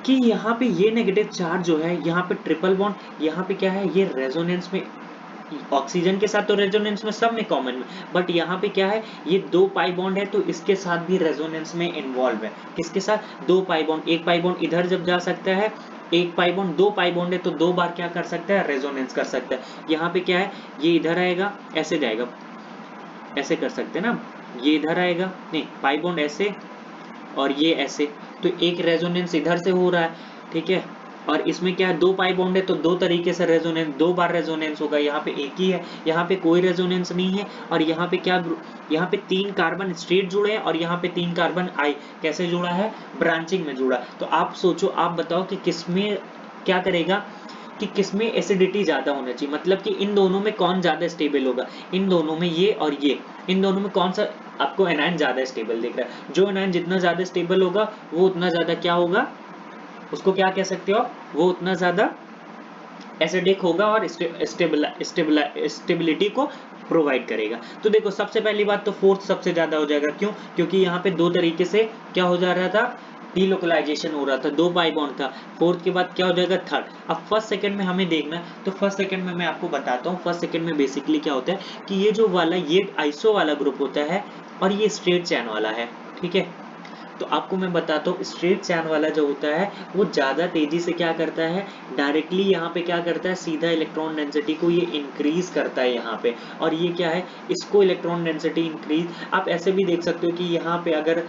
कि यहाँ पे ये नेगेटिव चार्ज जो है, यहाँ पे ट्रिपल बॉन्ड, यहाँ पे क्या है, ये रेजोनेंस में ऑक्सीजन के साथ तो रेजोनेंस में सब में कॉमन में, बट यहाँ पे क्या है, ये 2 पाई बॉन्ड है तो इसके साथ भी रेजोनेंस में इन्वॉल्व है। किसके साथ, 2 पाई बॉन्ड, एक पाई बॉन्ड इधर जब जा सकता है, एक पाई बॉन्ड, 2 पाई बॉन्ड है तो 2 बार क्या कर सकता है, रेजोनेंस कर सकता है। यहाँ पे क्या है, ये इधर आएगा ऐसे जाएगा, ऐसे कर सकते हैं ना, ये इधर आएगा, नहीं पाई बॉन्ड ऐसे और ये ऐसे, तो एक रेजोनेंस इधर से हो रहा है, ठीक है, और इसमें क्या है 2 पाई बॉन्ड है तो 2 तरीके से रेजोनेंस, 2 बार रेजोनेंस होगा, यहाँ पे एक ही है, यहाँ पे कोई रेजोनेंस नहीं है, और यहाँ पे क्या, यहाँ पे 3 कार्बन स्ट्रेट जुड़े हैं और यहाँ पे 3 कार्बन आई कैसे जुड़ा है, ब्रांचिंग में जुड़ा। तो आप सोचो, आप बताओ कि किसमें क्या करेगा, कि किसमें एसिडिटी ज्यादा होना चाहिए, मतलब कि इन दोनों में कौन ज्यादा स्टेबल होगा, इन दोनों में ये और ये, इन दोनों में कौन सा आपको एनायन ज्यादा स्टेबल दिख रहा है, जो एनायन जितना ज्यादा स्टेबल होगा वो उतना ज्यादा क्या होगा, उसको क्या कह सकते हो, वो उतना ज्यादा एसिडिक होगा और स्टेबिलिटी को प्रोवाइड करेगा। तो देखो सबसे पहली बात तो फोर्थ सबसे ज्यादा हो जाएगा, क्यों, क्योंकि यहाँ पे 2 तरीके से क्या हो जा रहा था, डीलोकलाइजेशन हो रहा था, 2 पाई बॉन्ड था, फोर्थ के बाद क्या हो जाएगा, थर्ड। अब फर्स्ट सेकंड में हमें देखना है, तो फर्स्ट सेकंड में मैं आपको बताता हूँ, फर्स्ट सेकंड में बेसिकली क्या होता है कि ये जो वाला, ये आइसो वाला ग्रुप होता है और ये स्ट्रेट चैन वाला है, ठीक है। तो आपको मैं बताता हूँ, स्ट्रेट चैन वाला जो होता है वो ज्यादा तेजी से क्या करता है, डायरेक्टली यहाँ पे क्या करता है, सीधा इलेक्ट्रॉन डेंसिटी को ये इंक्रीज करता है यहाँ पे, और ये क्या है, इसको इलेक्ट्रॉन डेंसिटी इंक्रीज, आप ऐसे भी देख सकते हो कि यहाँ पे अगर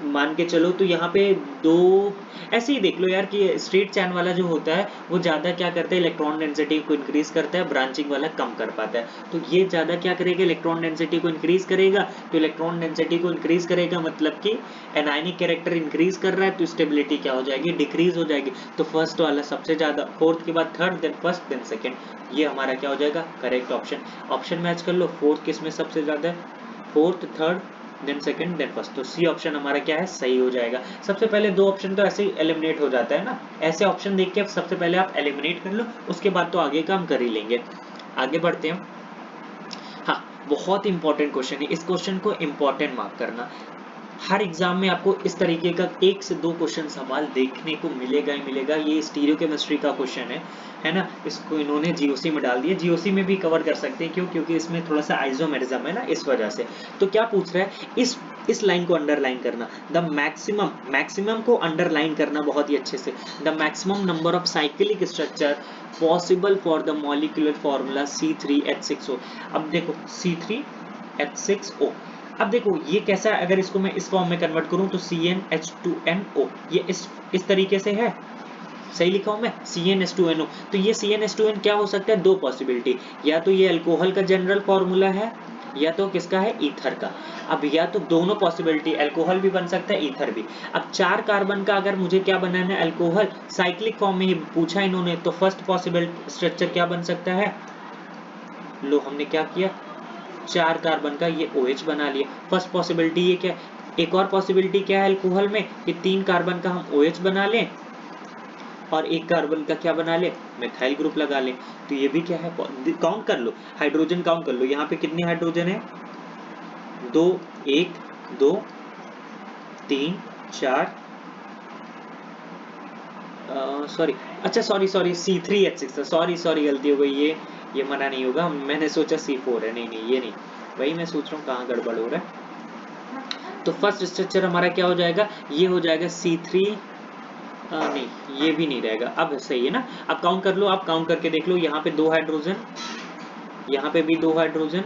मान के चलो तो यहाँ पे दो ऐसे ही देख लो यार कि स्ट्रेट चैन वाला जो होता है वो ज्यादा क्या करता है, इलेक्ट्रॉन डेंसिटी को इंक्रीज करता है, ब्रांचिंग वाला कम कर पाता है। तो ये ज्यादा क्या करेगा, इलेक्ट्रॉन डेंसिटी को इंक्रीज करेगा। तो इलेक्ट्रॉन डेंसिटी को इंक्रीज करेगा मतलब कि एनायनिक कैरेक्टर इंक्रीज कर रहा है, तो स्टेबिलिटी क्या हो जाएगी, डिक्रीज हो जाएगी। तो फर्स्ट वाला सबसे ज्यादा, फोर्थ के बाद third, then first, then second, ये हमारा क्या हो जाएगा, करेक्ट ऑप्शन। ऑप्शन मैच कर लो, फोर्थ किस में सबसे ज्यादा है, fourth, third, then second, then first. तो सी ऑप्शन हमारा क्या है, सही हो जाएगा। सबसे पहले दो ऑप्शन तो ऐसे ही एलिमिनेट हो जाता है ना, ऐसे ऑप्शन देख के सबसे पहले आप एलिमिनेट कर लो, उसके बाद तो आगे का हम कर ही लेंगे। आगे बढ़ते हैं। हाँ, बहुत इंपॉर्टेंट क्वेश्चन है, इस क्वेश्चन को इंपॉर्टेंट मार्क करना। हर एग्जाम में आपको इस तरीके का 1 से 2 क्वेश्चन सवाल देखने को मिलेगा ही मिलेगा। ये स्टीरियोकेमिस्ट्री का क्वेश्चन है ना, इसको इन्होंने जीओसी में डाल दिया। जीओसी में भी कवर कर सकते हैं, क्यों, क्योंकि इसमें थोड़ा सा आइसोमेरिज्म है ना, इस वजह से। तो क्या पूछ रहा है, इस लाइन को अंडरलाइन करना, द मैक्सिमम को अंडरलाइन करना बहुत ही अच्छे से। The maximum number of cyclic structure possible for the molecular formula C3H6O। अब देखो C3H6O, अब देखो ये कैसा है, अगर इसको मैं इस फॉर्म में कन्वर्ट करूं तो CnH2nO, ये इस तरीके से है, सही लिखा हूं मैं, CnH2nO। तो ये CnH2n क्या हो सकता है, दो पॉसिबिलिटी, या तो ये अल्कोहल का जनरल फॉर्मूला है, या तो किसका है, ईथर का। अब या तो दोनों पॉसिबिलिटी, अल्कोहल भी बन सकता है, ईथर भी। अब 4 कार्बन का अगर मुझे क्या बनाना है, अल्कोहल, साइक्लिक फॉर्म में ही पूछा इन्होंने, तो फर्स्ट पॉसिबल स्ट्रक्चर क्या बन सकता है, लो हमने क्या किया, 4 कार्बन का ये OH बना लिया, फर्स्ट पॉसिबिलिटी ये क्या है। एक और पॉसिबिलिटी क्या है अल्कोहल में, कि 3 कार्बन का हम OH बना लें और 1 कार्बन का क्या बना ले, मिथाइल ग्रुप लगा लें। तो ये भी क्या है, काउंट कर लो, हाइड्रोजन काउंट कर लो, यहाँ पे कितने हाइड्रोजन है, 2, 1, 2, 3, 4, सॉरी, अच्छा सॉरी C3H6, सॉरी गलती हो गई, ये मना नहीं होगा, मैंने सोचा C4 है, नहीं ये नहीं, वही मैं सोच रहा हूँ कहाँ गड़बड़ हो रहा है। तो फर्स्ट स्ट्रक्चर हमारा क्या हो जाएगा, ये हो जाएगा C3, नहीं ये भी नहीं रहेगा, अब सही है ना। अब काउंट कर लो, आप काउंट करके देख लो, यहाँ पे 2 हाइड्रोजन, यहाँ पे भी 2 हाइड्रोजन,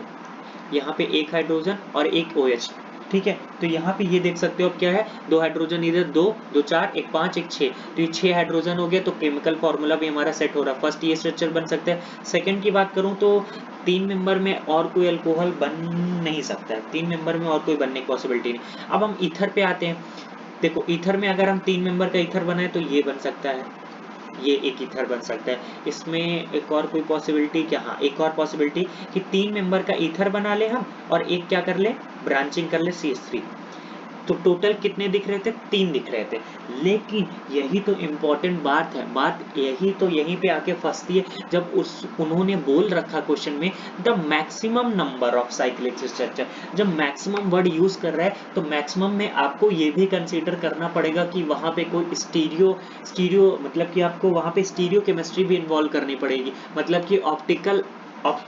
यहाँ पे 1 हाइड्रोजन और 1 OH, ठीक है। तो यहाँ पे ये देख सकते हो अब क्या है, 2 हाइड्रोजन इधर, 2, 2 4, 1 5, 1 6, तो ये 6 हाइड्रोजन हो गया। तो केमिकल फॉर्मूला भी हमारा सेट हो रहा है, फर्स्ट ये स्ट्रक्चर बन सकता है। सेकंड की बात करूँ तो 3 मेंबर में और कोई अल्कोहल बन नहीं सकता है, 3 मेंबर में और कोई बनने की पॉसिबिलिटी नहीं। अब हम ईथर पे आते हैं, देखो ईथर में अगर हम 3 मेंबर का ईथर बनाए तो ये बन सकता है, ये एक ईथर बन सकता है। इसमें एक और कोई पॉसिबिलिटी क्या, हाँ एक और पॉसिबिलिटी कि 3 मेंबर का ईथर बना ले हम और एक क्या कर ले, ब्रांचिंग कर ले CH3। तो टोटल कितने दिख रहे थे, 3 दिख रहे थे। लेकिन यही तो इम्पोर्टेंट बात है, बात यही तो यहीं पे आके फंसती है, जब उन्होंने बोल रखा क्वेश्चन में the maximum number of cyclic structure. जब मैक्सिमम वर्ड यूज कर रहा है तो मैक्सिमम में आपको ये भी कंसीडर करना पड़ेगा कि वहां पे कोई स्टीरियो मतलब कि आपको वहां पे स्टीरियो केमिस्ट्री भी इन्वॉल्व करनी पड़ेगी, मतलब कि ऑप्टिकल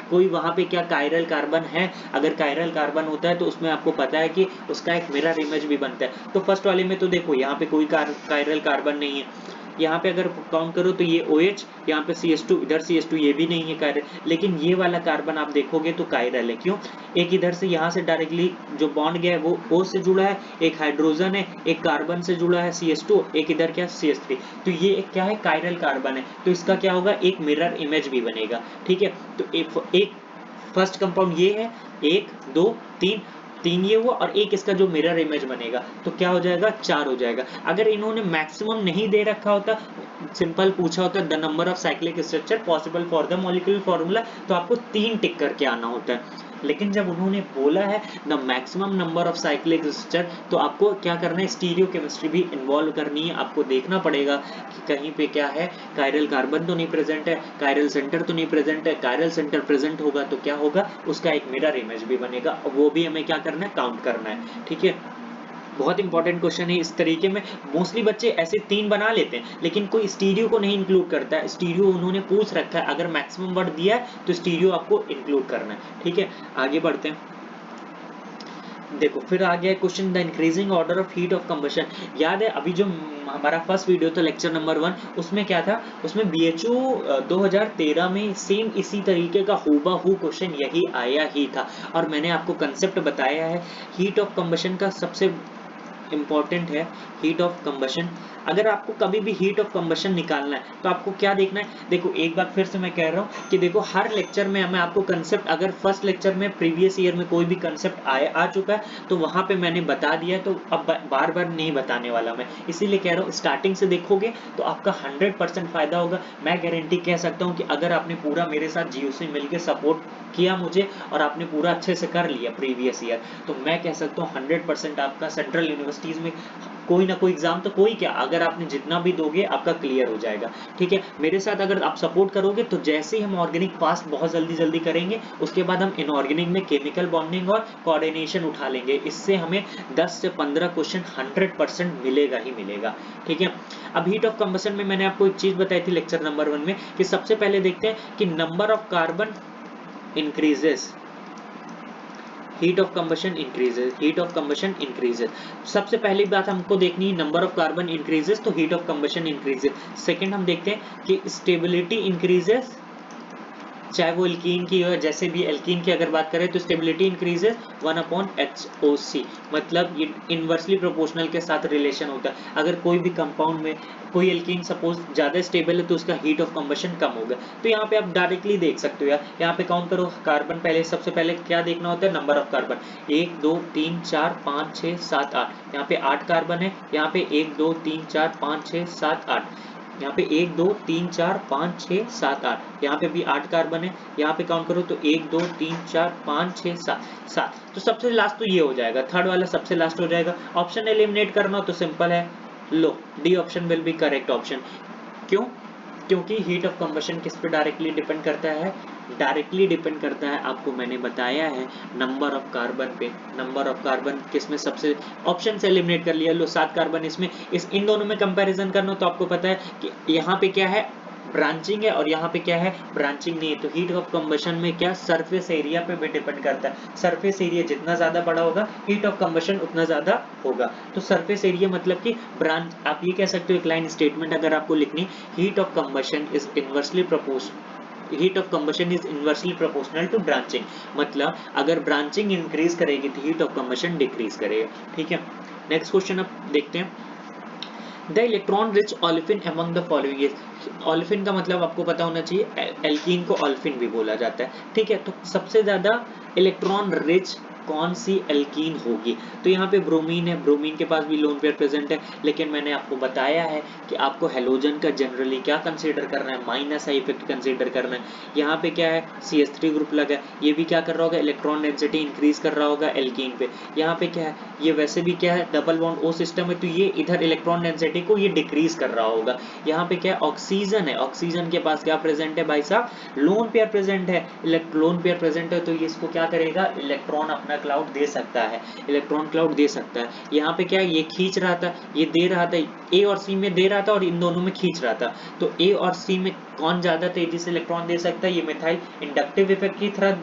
कोई वहां पे क्या कायरल कार्बन है, अगर कायरल कार्बन होता है तो उसमें आपको पता है कि उसका एक मिरर इमेज भी बनता है। तो फर्स्ट वाले में तो देखो यहाँ पे कोई कायरल कार्बन नहीं है, यहाँ पे अगर काउंट करो तो ये OH, यहाँ पे CH2, इधर CH2, ये भी नहीं है कायरल। लेकिन ये वाला कार्बन आप देखोगे तो कायरल है, क्यों, एक इधर से यहाँ से डायरेक्टली जो बॉन्ड गया है वो O से जुड़ा है, एक हाइड्रोजन है, एक कार्बन से जुड़ा है CH2, एक इधर क्या CH3। तो ये एक क्या है, कायरल कार्बन है, तो इसका क्या होगा, एक मिरर इमेज भी बनेगा, ठीक है। तो एक फर्स्ट कंपाउंड ये है, 1 2 3, 3 ये हुआ और एक इसका जो मिरर इमेज बनेगा, तो क्या हो जाएगा, 4 हो जाएगा। अगर इन्होंने मैक्सिमम नहीं दे रखा होता, सिंपल पूछा होता the number of cyclic structure possible for the molecular formula, तो आपको 3 टिक करके आना होता है। लेकिन जब उन्होंने बोला है the maximum number of cyclic structure, तो आपको क्या करना है, स्टीरियो केमिस्ट्री भी इन्वॉल्व करनी है, आपको देखना पड़ेगा कि कहीं पे क्या है, कायरल कार्बन तो नहीं प्रेजेंट है, कायरल सेंटर तो नहीं प्रेजेंट है। कायरल सेंटर प्रेजेंट होगा तो क्या होगा, उसका एक मिरर इमेज भी बनेगा, वो भी हमें क्या करना है, काउंट करना है, ठीक है। बहुत इंपॉर्टेंट क्वेश्चन है, इस तरीके में मोस्टली बच्चे ऐसे 3 बना लेते हैं, लेकिन कोई स्टीरियो को नहीं इंक्लूड करता है। स्टीरियो उन्होंने पूछ रखा है, अगर मैक्सिमम वर्ड दिया है तो स्टीरियो आपको इंक्लूड करना है, ठीक है। आगे बढ़ते हैं, देखो फिर आ गया question, the increasing order of heat of combustion. याद है अभी जो हमारा फर्स्ट वीडियो था लेक्चर नंबर 1, उसमें क्या था, उसमें BHO 2013 में सेम इसी तरीके का हूबहू क्वेश्चन यही आया ही था, और मैंने आपको कंसेप्ट बताया है हीट ऑफ कंबशन का। सबसे इंपॉर्टेंट है हीट ऑफ कंबशन। अगर आपको कभी भी हीट ऑफ कंबशन निकालना है तो आपको क्या देखना है, देखो एक बार फिर से मैं कह रहा हूँ कि देखो हर लेक्चर में मैं आपको कंसेप्ट, अगर फर्स्ट लेक्चर में प्रीवियस ईयर में कोई भी कंसेप्ट आ चुका है तो वहां पे मैंने बता दिया है, तो अब बार बार नहीं बताने वाला मैं, इसीलिए कह रहा हूँ स्टार्टिंग से देखोगे तो आपका 100% फायदा होगा। मैं गारंटी कह सकता हूँ कि अगर आपने पूरा मेरे साथ जियो से मिलकर सपोर्ट किया मुझे और आपने पूरा अच्छे से कर लिया प्रीवियस ईयर, तो मैं कह सकता हूँ 100% आपका सेंट्रल यूनिवर्सिटीज में कोई ना कोई एग्जाम, तो कोई क्या, अगर आपने जितना भी दोगे आपका क्लियर हो जाएगा। ठीक है, मेरे साथ अगर आप सपोर्ट करोगे तो जैसे ही हम ऑर्गेनिक पास बहुत जल्दी करेंगे, उसके बाद हम इनऑर्गेनिक में केमिकल बॉन्डिंग और कोऑर्डिनेशन उठा लेंगे, इससे हमें 10 से 15 क्वेश्चन 100% मिलेगा ही मिलेगा। ठीक है, अब हीट ऑफ कंबशन में मैंने आपको एक चीज बताई थी लेक्चर नंबर 1 में कि सबसे पहले देखते हैं कि number of carbon increases, heat of combustion increases, heat of combustion increases. सबसे पहली बात हमको देखनी है नंबर ऑफ कार्बन इंक्रीजेस, तो heat of combustion increases. Second हम देखते हैं कि स्टेबिलिटी इंक्रीजेस, चाहे वो एल्कीन की हो, जैसे भी एल्कीन की अगर बात करें तो स्टेबिलिटी इंक्रीजेस 1/HOC, मतलब ये इनवर्सली प्रोपोर्शनल के साथ रिलेशन होता है। अगर कोई भी कंपाउंड में कोई एल्कीन सपोज ज्यादा स्टेबल है तो उसका हीट ऑफ कंबशन कम होगा। तो यहाँ पे आप डायरेक्टली देख सकते हो यार, यहाँ पे काउंट करो कार्बन, पहले सबसे पहले क्या देखना होता है, नंबर ऑफ कार्बन, 1 2 3 4 5 6 7 8, यहाँ पे 8 कार्बन है, यहाँ पे 1 2 3 4 5 6 7 8, यहाँ पे 1 2 3 4 5 6 7 8, यहाँ पे भी 8 कार्बन है, यहाँ पे काउंट करो तो 1 2 3 4 5 6 7। तो सबसे लास्ट तो ये हो जाएगा, थर्ड वाला सबसे लास्ट हो जाएगा। ऑप्शन एलिमिनेट करना हो तो सिंपल है, लो D option will be correct option. क्यों? क्योंकि हीट ऑफ कंबशन किस पे डायरेक्टली डिपेंड करता है, डायरेक्टली डिपेंड करता है, आपको मैंने बताया है नंबर ऑफ कार्बन पे। नंबर ऑफ कार्बन किसमें सबसे, ऑप्शन से एलिमिनेट कर लिया, लो 7 कार्बन इसमें, इन दोनों में कंपैरिजन करना तो आपको पता है कि यहाँ पे क्या है, ब्रांचिंग है, और यहाँ पे क्या है, ब्रांचिंग नहीं है। तो हीट ऑफ कंबशन में क्या, सरफेस एरिया पे भी डिपेंड करता है, सरफेस एरिया जितना ज्यादा बड़ा होगा हीट ऑफ कंबशन उतना ज्यादा होगा। तो सरफेस एरिया मतलब कि ब्रांच, आप ये कह सकते हो एक लाइन स्टेटमेंट अगर आपको लिखनी, heat of combustion is inversely proportional, heat of combustion is inversely proportional to branching, मतलब अगर ब्रांचिंग इंक्रीज करेगी तो हीट ऑफ कंबशन डिक्रीज करेगा। ठीक है, नेक्स्ट क्वेश्चन अब देखते हैं, the electron rich olefin among the following is, olefin का मतलब आपको पता होना चाहिए, एल्कीन को ऑलिफिन भी बोला जाता है। ठीक है, तो सबसे ज्यादा इलेक्ट्रॉन रिच कौन सी एल्कीन होगी, तो यहाँ पे ब्रोमीन है, ब्रोमीन के पास भी लोन पेयर प्रेजेंट है, लेकिन मैंने आपको बताया है कि आपको हेलोजन का जनरली क्या कंसीडर करना है, माइनस आई इफेक्ट कंसीडर करना है। यहाँ पे क्या है, CH3 ग्रुप लगा है, ये भी क्या कर रहा होगा, इलेक्ट्रॉन डेंसिटी इंक्रीज कर रहा होगा एल्कीन पे। यहाँ पे क्या है, ये वैसे भी क्या है, डबल बॉन्ड O सिस्टम है, तो ये इधर इलेक्ट्रॉन डेंसिटी को ये डिक्रीज कर रहा होगा। यहाँ पे क्या है, ऑक्सीजन है, ऑक्सीजन के पास क्या प्रेजेंट है भाई साहब, लोन पेयर प्रेजेंट है, लोन पेयर प्रेजेंट है, तो ये इसको क्या करेगा, इलेक्ट्रॉन अपना क्लाउड दे सकता है, इलेक्ट्रॉन क्लाउड दे सकता है। यहाँ पे क्या है, ये खींच रहा था, ये दे रहा था, A और C में दे रहा था और इन दोनों में खींच रहा था, तो A और C में कौन ज्यादा तेजी से इलेक्ट्रॉन दे सकता है, ये मिथाइल इंडक्टिव इफेक्ट की तरह,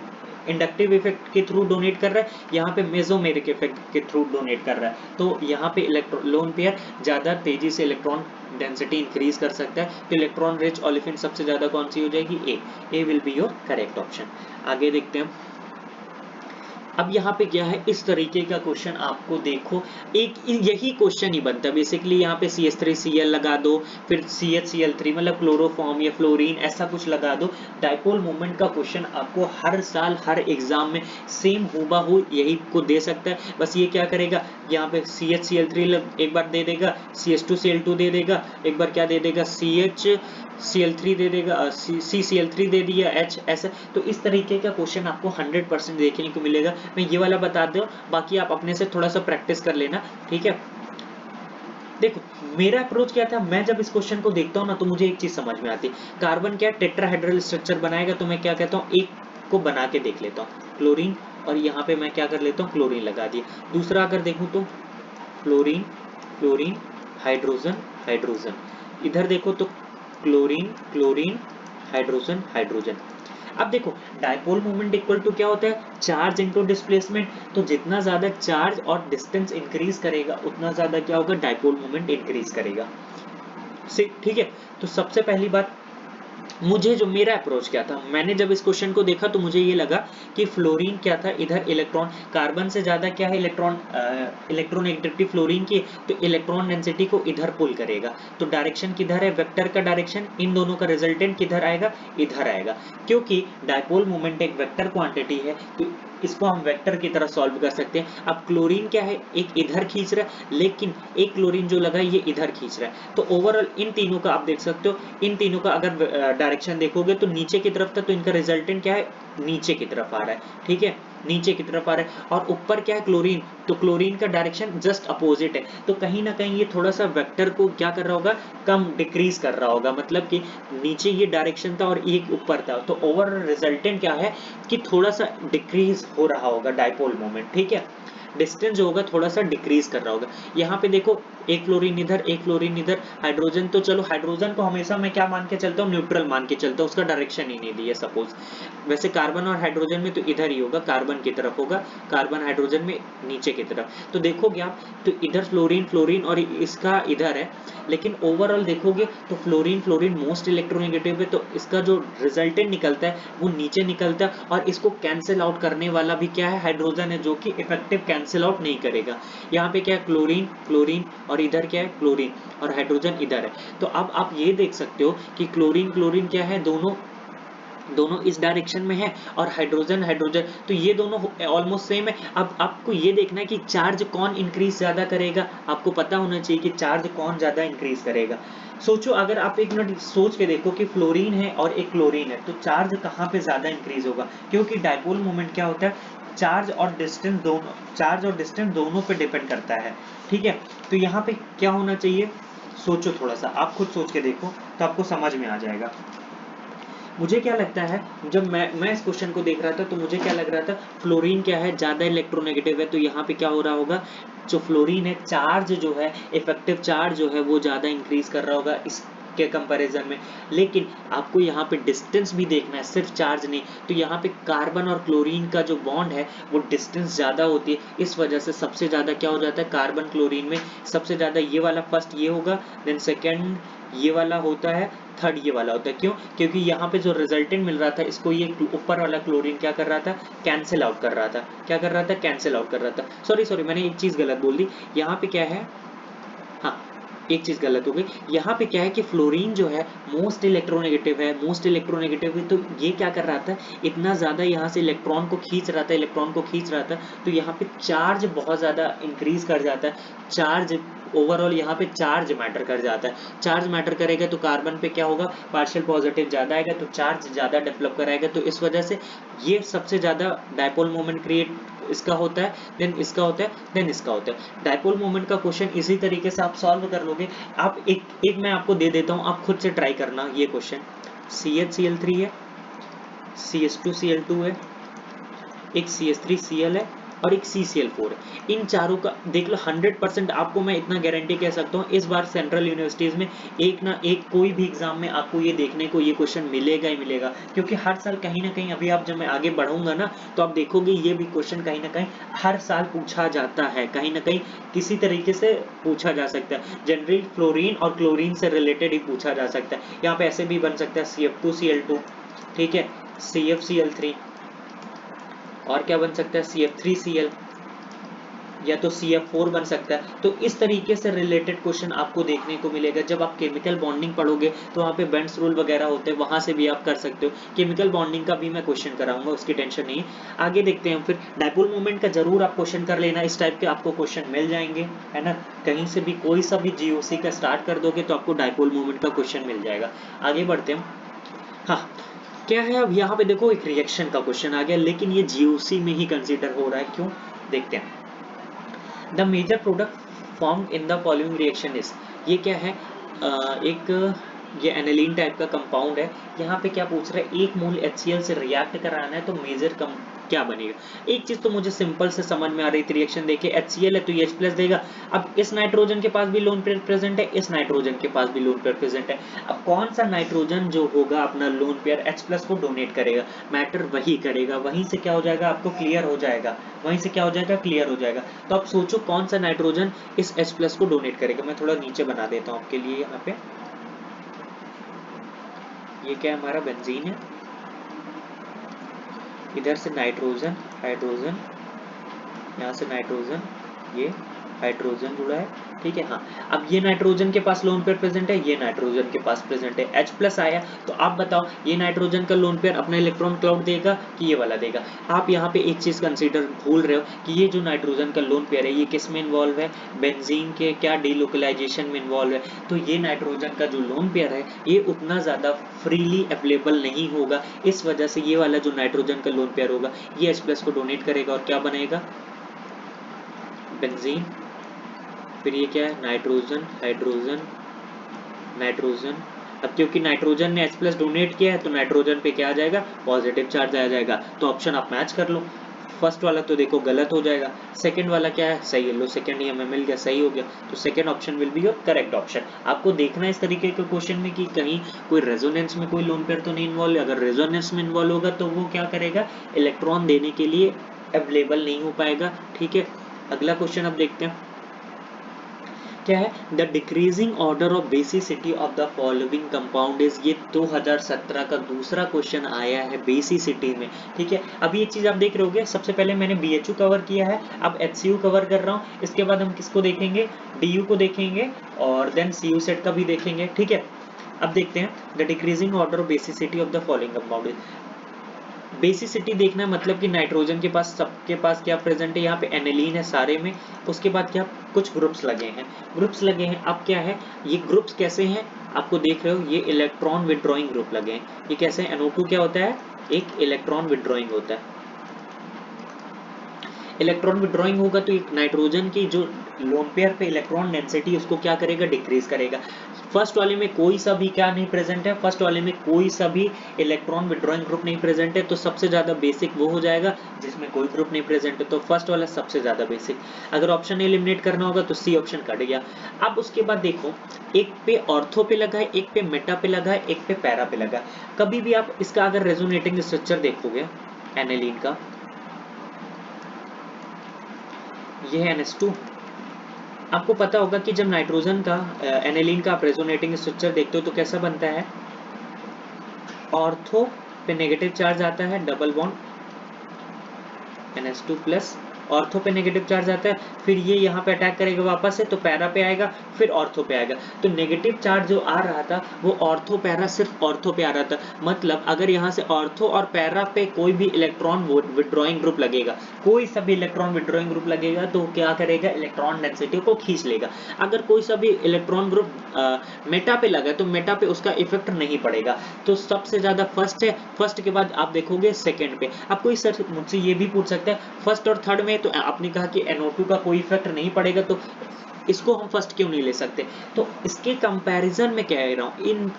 इंडक्टिव इफेक्ट के थ्रू डोनेट कर रहा है, यहाँ पे मेसोमेरिक इफेक्ट के थ्रू डोनेट कर रहा है। तो यहाँ पे इलेक्ट्रॉन लोन पेयर ज्यादा तेजी से इलेक्ट्रॉन डेंसिटी इंक्रीज कर सकता है, तो इलेक्ट्रॉन रिच ऑलिफिन सबसे ज्यादा कौन सी हो जाएगी, A will be your correct option. आगे देखते हैं, अब यहाँ पे क्या है, इस तरीके का क्वेश्चन आपको देखो, एक यही क्वेश्चन ही बनता है बेसिकली, यहाँ पे CH3Cl लगा दो, फिर CHCl3 मतलब क्लोरोफॉर्म या फ्लोरीन ऐसा कुछ लगा दो, डाइपोल मोमेंट का क्वेश्चन आपको हर साल हर एग्जाम में सेम हूबहू यही को दे सकता है। बस ये क्या करेगा, यहाँ पे CHCl3 एक बार दे देगा, CH2Cl2 दे देगा, एक बार क्या दे देगा, CHCl3 दे देगा, CCl3 दे दिया, H ऐसा। तो इस तरीके का क्वेश्चन आपको 100% देखने को मिलेगा। मैं ये वाला बता दूं, बाकी आप अपने से थोड़ा सा प्रैक्टिस कर लेना। ठीक है, देखो मेरा अप्रोच क्या था, मैं जब इस क्वेश्चन को देखता हूँ ना तो मुझे एक चीज समझ में आती है, कार्बन क्या टेट्राहेड्रल स्ट्रक्चर बनाएगा, तो मैं क्या कहता हूँ, एक को बना के देख लेता हूँ, क्लोरीन, और यहाँ पे मैं क्या कर लेता हूँ, क्लोरीन लगा दिया। दूसरा अगर देखूँ तो क्लोरीन क्लोरीन हाइड्रोजन हाइड्रोजन, इधर देखो तो क्लोरीन क्लोरीन हाइड्रोजन हाइड्रोजन। अब देखो डाइपोल मोमेंट इक्वल टू क्या होता है, चार्ज इनटू डिस्प्लेसमेंट, तो जितना ज्यादा चार्ज और डिस्टेंस इंक्रीज करेगा उतना ज्यादा क्या होगा, डाइपोल मोमेंट इंक्रीज करेगा। ठीक है, तो सबसे पहली बात मुझे जो मेरा अप्रोच क्या था, मैंने जब इस क्वेश्चन को देखा तो मुझे ये लगा कि फ्लोरीन क्या था, इधर इलेक्ट्रॉन, कार्बन से ज्यादा क्या है इलेक्ट्रोनेगेटिविटी फ्लोरीन की, तो इलेक्ट्रॉन डेंसिटी को इधर पुल करेगा। तो डायरेक्शन किधर है, वेक्टर का डायरेक्शन, इन दोनों का रिजल्टेंट किधर आएगा, इधर आएगा। क्योंकि डायपोल मोमेंट एक वेक्टर क्वांटिटी है तो इसको हम वेक्टर की तरह सॉल्व कर सकते हैं। अब क्लोरीन क्या है, एक इधर खींच रहा है, लेकिन एक क्लोरीन जो लगा ये इधर खींच रहा है। तो ओवरऑल इन तीनों का आप देख सकते हो, इन तीनों का अगर डायरेक्शन देखोगे तो नीचे की तरफ था, तो इनका रिजल्टेंट क्या है, नीचे की तरफ आ रहा है। ठीक है, नीचे की तरफ आ रहा है। और ऊपर क्या है, क्लोरीन, तो क्लोरीन का डायरेक्शन जस्ट अपोजिट है। तो कहीं ना कहीं ये थोड़ा सा वेक्टर को क्या कर रहा होगा, कम डिक्रीज कर रहा होगा। मतलब कि नीचे ये डायरेक्शन था और एक ऊपर था, तो ओवरऑल रिजल्टेंट क्या है कि थोड़ा सा डिक्रीज हो रहा होगा डायपोल मोमेंट। ठीक है, डिस्टेंस जो होगा थोड़ा सा डिक्रीज कर रहा होगा। यहाँ पे देखो, एक क्लोरीन इधर, एक क्लोरीन इधर, हाइड्रोजन तो चलो, हाइड्रोजन को हमेशा मैं क्या मान के चलता हूँ, न्यूट्रल मान के चलता हूँ, उसका डायरेक्शन ही नहीं दिया सपोज। वैसे कार्बन और हाइड्रोजन में तो इधर ही होगा, कार्बन की तरफ होगा, कार्बन हाइड्रोजन में नीचे की तरफ। तो देखोगे आप, तो इधर फ्लोरीन फ्लोरीन और इसका इधर है, लेकिन ओवरऑल देखोगे तो फ्लोरीन फ्लोरीन मोस्ट इलेक्ट्रोनेगेटिव है, तो इसका जो रिजल्टेंट निकलता है वो नीचे निकलता है। और इसको कैंसिल आउट करने वाला भी क्या है, हाइड्रोजन है, जो कि इफेक्टिव कैंसिल आउट नहीं करेगा। यहाँ पे क्या है, क्लोरीन क्लोरीन, और इधर क्या है, क्लोरीन, और हाइड्रोजन इधर है। तो अब आप ये देख सकते हो कि क्लोरीन क्लोरीन क्या है, दोनों दोनों इस डायरेक्शन में है, और हाइड्रोजन हाइड्रोजन, तो ये दोनों ऑलमोस्ट सेम है। अब आपको ये देखना है कि चार्ज कौन इंक्रीज ज्यादा करेगा, आपको पता होना चाहिए कि चार्ज कौन ज्यादा इंक्रीज करेगा। सोचो, अगर आप एक मिनट सोच के देखो कि फ्लोरीन है और एक क्लोरीन है, तो चार्ज कहाँ पे ज्यादा इंक्रीज होगा, क्योंकि डायपोल मोमेंट क्या होता है, चार्ज और डिस्टेंस दोनों पे डिपेंड करता है। ठीक है, तो यहाँ पे क्या होना चाहिए, सोचो थोड़ा सा, आप खुद सोच के देखो तो आपको समझ में आ जाएगा। मुझे क्या लगता है, जब मैं इस क्वेश्चन को देख रहा था तो मुझे क्या लग रहा था, फ्लोरीन क्या है, ज्यादा इलेक्ट्रोनेगेटिव है, तो यहाँ पे क्या हो रहा होगा, जो फ्लोरीन है, चार्ज जो है, इफेक्टिव चार्ज जो है वो ज्यादा इंक्रीज कर रहा होगा इसके कंपैरिजन में। लेकिन आपको यहाँ पे डिस्टेंस भी देखना है, सिर्फ चार्ज नहीं। तो यहाँ पे कार्बन और क्लोरीन का जो बॉन्ड है वो डिस्टेंस ज्यादा होती है, इस वजह से सबसे ज्यादा क्या हो जाता है, कार्बन क्लोरीन में सबसे ज्यादा ये वाला फर्स्ट ये होगा, देन सेकेंड ये वाला होता है, थर्ड ये वाला होता है। क्यों, क्योंकि यहाँ पे जो रिजल्टेंट मिल रहा था, इसको ये ऊपर वाला क्लोरीन क्या कर रहा था, कैंसिल आउट कर रहा था। क्या कर रहा था, कैंसिल आउट कर रहा था। सॉरी सॉरी, मैंने एक चीज गलत बोल दी। यहाँ पे क्या है, हाँ, एक चीज गलत हो गई। यहाँ पे क्या है कि फ्लोरीन जो है मोस्ट इलेक्ट्रोनेगेटिव है, मोस्ट इलेक्ट्रोनेगेटिव है, तो ये क्या कर रहा था, इतना ज्यादा यहाँ से इलेक्ट्रॉन को खींच रहा था, इलेक्ट्रॉन को खींच रहा था, तो यहाँ पे चार्ज बहुत ज्यादा इंक्रीज कर जाता है। चार्ज ओवरऑल यहाँ पे चार्ज मैटर कर जाता है। चार्ज मैटर करेगा तो कार्बन पे क्या होगा, पार्शियल पॉजिटिव ज्यादा आएगा, तो चार्ज ज्यादा डेवलप कराएगा। तो इस वजह से ये सबसे ज्यादा डायपोल मोमेंट क्रिएट इसका होता है, देन इसका होता है, देन इसका होता है। डायपोल मोमेंट का क्वेश्चन इसी तरीके से आप सॉल्व कर लोगे। आप एक मैं आपको दे देता हूं, आप खुद से ट्राई करना ये क्वेश्चन। CH Cl3 है, CH2Cl2 है, एक CH3Cl है, और एक CCl4 है। इन चारों का देख लो, 100% आपको मैं इतना गारंटी कह सकता हूँ, इस बार सेंट्रल यूनिवर्सिटीज में एक ना एक कोई भी एग्जाम में आपको ये देखने को ये क्वेश्चन मिलेगा ही मिलेगा। क्योंकि हर साल कहीं ना कहीं, अभी आप जब मैं आगे बढ़ूंगा ना, तो आप देखोगे ये भी क्वेश्चन कहीं ना कहीं हर साल पूछा जाता है, कहीं ना कहीं किसी तरीके से पूछा जा सकता है। जनरली फ्लोरीन और क्लोरीन से रिलेटेड ही पूछा जा सकता है। यहाँ पे ऐसे भी बन सकता है CF2Cl2, ठीक है, CFCl3, और क्या बन सकता है, CF3Cl, या तो CF4 बन सकता है। तो इस तरीके से रिलेटेड क्वेश्चन आपको देखने को मिलेगा। जब आप केमिकल बॉन्डिंग पढ़ोगे तो वहाँ पे बेंड्स रूल वगैरह होते हैं, वहां से भी आप कर सकते हो। केमिकल बॉन्डिंग का भी मैं क्वेश्चन कराऊंगा, उसकी टेंशन नहीं है। आगे देखते हैं फिर, डायपोल मोमेंट का जरूर आप क्वेश्चन कर लेना, इस टाइप के आपको क्वेश्चन मिल जाएंगे, है ना। कहीं से भी कोई सा भी GOC का स्टार्ट कर दोगे तो आपको डायपोल मोमेंट का क्वेश्चन मिल जाएगा। आगे बढ़ते हैं। हाँ, क्या है, अब यहाँ पे देखो एक रिएक्शन का क्वेश्चन आ गया, लेकिन ये GOC में ही कंसीडर हो रहा है, क्यों, देखते हैं। The major product formed in the following reaction is, ये क्या है, एक ये एनिलीन टाइप का कंपाउंड है। यहाँ पे क्या पूछ रहा है, एक मोल HCl से रिएक्ट कराना है तो मेजर क्या बनेगा। एक चीज तो मुझे सिंपल से समझ में आ रही थी, रिएक्शन देखे, HCl है तो ये H+ देगा। अब इस नाइट्रोजन के पास भी लोन पेयर प्रेजेंट है, इस नाइट्रोजन के पास भी लोन पेयर प्रेजेंट है। अब कौन सा नाइट्रोजन जो होगा अपना लोन पेयर H+ को डोनेट करेगा, मैटर वही करेगा, वहीं से क्या हो जाएगा, आपको क्लियर हो जाएगा, वहीं से क्या हो जाएगा, क्लियर हो जाएगा। तो आप सोचो कौन सा नाइट्रोजन इस H+ को डोनेट करेगा। मैं थोड़ा नीचे बना देता हूँ आपके लिए, यहाँ पे ये क्या है हमारा बेंजीन है, इधर से नाइट्रोजन हाइड्रोजन, यहाँ से नाइट्रोजन, ये हाइड्रोजन जुड़ा है, ठीक है। हाँ, अब ये नाइट्रोजन के पास लोन पेयर प्रेजेंट है, ये नाइट्रोजन के पास प्रेजेंट है, H+ आया, तो आप बताओ ये नाइट्रोजन का लोन पेयर अपना इलेक्ट्रॉन क्लाउड देगा कि ये वाला देगा। आप यहाँ पे एक चीज कंसीडर भूल रहे हो कि ये जो नाइट्रोजन का लोन पेयर है ये किस में इन्वॉल्व है, बेंजीन के क्या डीलोकलाइजेशन में इन्वॉल्व है, तो ये नाइट्रोजन का जो लोन पेयर है ये उतना ज्यादा फ्रीली अवेलेबल नहीं होगा, इस वजह से ये वाला जो नाइट्रोजन का लोन पेयर होगा ये H+ को डोनेट करेगा और क्या बनेगा, बेंजीन, फिर ये क्या है नाइट्रोजन हाइड्रोजन नाइट्रोजन। अब क्योंकि नाइट्रोजन ने H+ डोनेट किया है तो नाइट्रोजन पे क्या आ जाएगा, पॉजिटिव चार्ज आ जाएगा, तो ऑप्शन आप मैच कर लो। फर्स्ट वाला तो देखो गलत हो जाएगा, सेकंड वाला क्या है सही है, लो सेकंड ही हमें मिल गया, सही हो गया, तो second option will be your correct option. आपको देखना है इस तरीके के क्वेश्चन में कि कहीं कोई रेजोनेंस में कोई लोन पेयर तो नहीं इन्वॉल्व है, अगर रेजोनेंस में इन्वॉल्व होगा तो वो क्या करेगा, इलेक्ट्रॉन देने के लिए अवेलेबल नहीं हो पाएगा, ठीक है। अगला क्वेश्चन अब देखते हैं क्या है, the decreasing order of basicity of the following compound is, ये 2017 का दूसरा क्वेश्चन आया है बेसिसिटी में, ठीक है। अब ये चीज आप देख रहे होगे, सबसे पहले मैंने BHU कवर किया है, अब HCU कवर कर रहा हूँ, इसके बाद हम किसको देखेंगे, DU को देखेंगे और देन CU सेट का भी देखेंगे, ठीक है। अब देखते हैं the decreasing order of basicity of the following compound, basicity देखना मतलब कि नाइट्रोजन के पास सबके पास क्या प्रेजेंट है, यहाँ पे एनिलीन है सारे में, उसके बाद क्या कुछ ग्रुप्स लगे हैं, अब क्या है ये ग्रुप्स कैसे हैं, आपको देख रहे हो ये इलेक्ट्रॉन विड्रॉइंग ग्रुप लगे हैं, ये कैसे है, NO2 क्या होता है, एक इलेक्ट्रॉन विड्रॉइंग होता है, इलेक्ट्रॉन विड्रॉइंग होगा तो एक नाइट्रोजन की जो लोन पेयर पे इलेक्ट्रॉन डेंसिटी उसको क्या करेगा, डिक्रीज करेगा। फर्स्ट वाले में कोई सा भी क्या नहीं प्रेजेंट है, फर्स्ट वाले में कोई सा भी इलेक्ट्रॉन विड्रॉइंग ग्रुप नहीं प्रेजेंट है, तो सबसे ज्यादा बेसिक वो हो जाएगा जिसमें कोई ग्रुप नहीं प्रेजेंट है, तो फर्स्ट वाला सबसे ज्यादा बेसिक। अगर ऑप्शन एलिमिनेट करना होगा तो C ऑप्शन कट गया। अब उसके बाद देखो एक पे ऑर्थो पे लगा है, एक पे मेटा पे लगा है, एक पे पैरा पे लगा है। कभी भी आप इसका अगर रेजोनेटिंग स्ट्रक्चर देखोगे एनिलीन का, ये है NH2, आपको पता होगा कि जब नाइट्रोजन का एनिलीन का आप रेजोनेटिंग स्ट्रक्चर देखते हो तो कैसा बनता है, ऑर्थो पे नेगेटिव चार्ज आता है, डबल बॉन्ड NH2+, ऑर्थो पे नेगेटिव चार्ज आता है, फिर ये यहाँ पे अटैक करेगा वापस से तो पैरा पे आएगा, फिर ऑर्थो पे आएगा, तो नेगेटिव चार्ज जो आ रहा था वो ऑर्थो पैरा सिर्फ ऑर्थो पे आ रहा था, मतलब अगर यहाँ से ऑर्थो और पैरा पे कोई भी इलेक्ट्रॉन विड्रॉइंग ग्रुप लगेगा, कोई सा भी इलेक्ट्रॉन विड्रॉइंग ग्रुप लगेगा तो क्या करेगा, इलेक्ट्रॉन डेंसिटी को खींच लेगा। अगर कोई सा भी इलेक्ट्रॉन ग्रुप मेटा पे लगा तो मेटा पे उसका इफेक्ट नहीं पड़ेगा, तो सबसे ज्यादा फर्स्ट है, फर्स्ट के बाद आप देखोगे सेकंड पे। अब कोई सर मुझसे ये भी पूछ सकता है फर्स्ट और थर्ड में तो आपने कहा कि NO2 का कोई इफेक्ट नहीं पड़ेगा तो इसको हम फर्स्ट क्यों नहीं ले सकते, तो इसके कंपैरिजन में कह रहा हूं, इन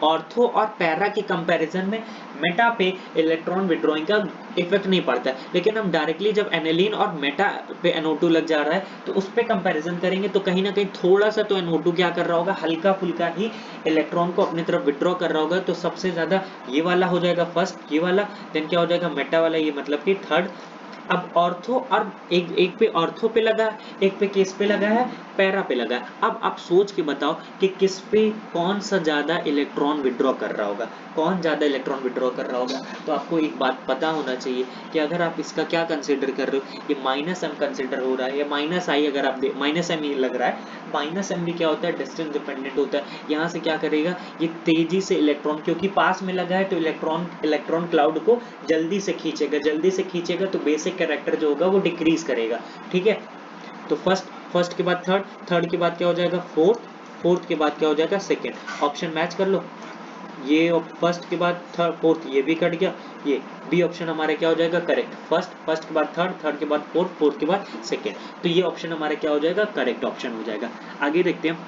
ऑर्थो और पैरा के कंपैरिजन में मेटा पे इलेक्ट्रॉन विड्रॉइंग का इफेक्ट नहीं पड़ता है, लेकिन हम डायरेक्टली जब एनिलीन और मेटा पे NO2 लग जा रहा है तो उस पे कंपैरिजन करेंगे तो कहीं ना कहीं थोड़ा सा तो NO2 क्या कर रहा होगा, हल्का फुल्का ही इलेक्ट्रॉन को अपनी तरफ विड्रॉ कर रहा होगा, तो सबसे ज्यादा ये वाला हो जाएगा फर्स्ट, ये वाला, देन क्या हो जाएगा मेटा वाला, ये मतलब कि थर्ड। अब ऑर्थो और एक पे ऑर्थो पे लगा है, एक पे किस पे लगा है, पैरा पे लगा है। अब आप सोच के बताओ कि किस पे कौन सा ज्यादा इलेक्ट्रॉन विड्रॉ कर रहा होगा, कौन ज्यादा इलेक्ट्रॉन विड्रॉ कर रहा होगा। तो आपको एक बात पता होना चाहिए कि अगर आप इसका क्या कंसीडर कर रहे हो, ये -m कंसीडर हो रहा है, या -i अगर आप -m ही लग रहा है, -m भी क्या होता है, डिस्टेंस डिपेंडेंट होता है। यहाँ से क्या करेगा, ये तेजी से इलेक्ट्रॉन, क्योंकि पास में लगा है तो इलेक्ट्रॉन क्लाउड को जल्दी से खींचेगा, तो बेसिक कैरेक्टर जो होगा वो डिक्रीज करेगा, ठीक है। तो फर्स्ट के बाद थर्ड के बाद क्या हो जाएगा, फोर्थ के बाद क्या हो जाएगा, सेकंड। ऑप्शन मैच कर लो, ये फर्स्ट के बाद थर्ड फोर्थ ये भी कट गया, ये बी ऑप्शन हमारा क्या हो जाएगा, करेक्ट। फर्स्ट के बाद थर्ड के बाद फोर्थ के बाद सेकंड, तो ये ऑप्शन हमारा क्या हो जाएगा, करेक्ट ऑप्शन हो जाएगा। आगे देखते हैं,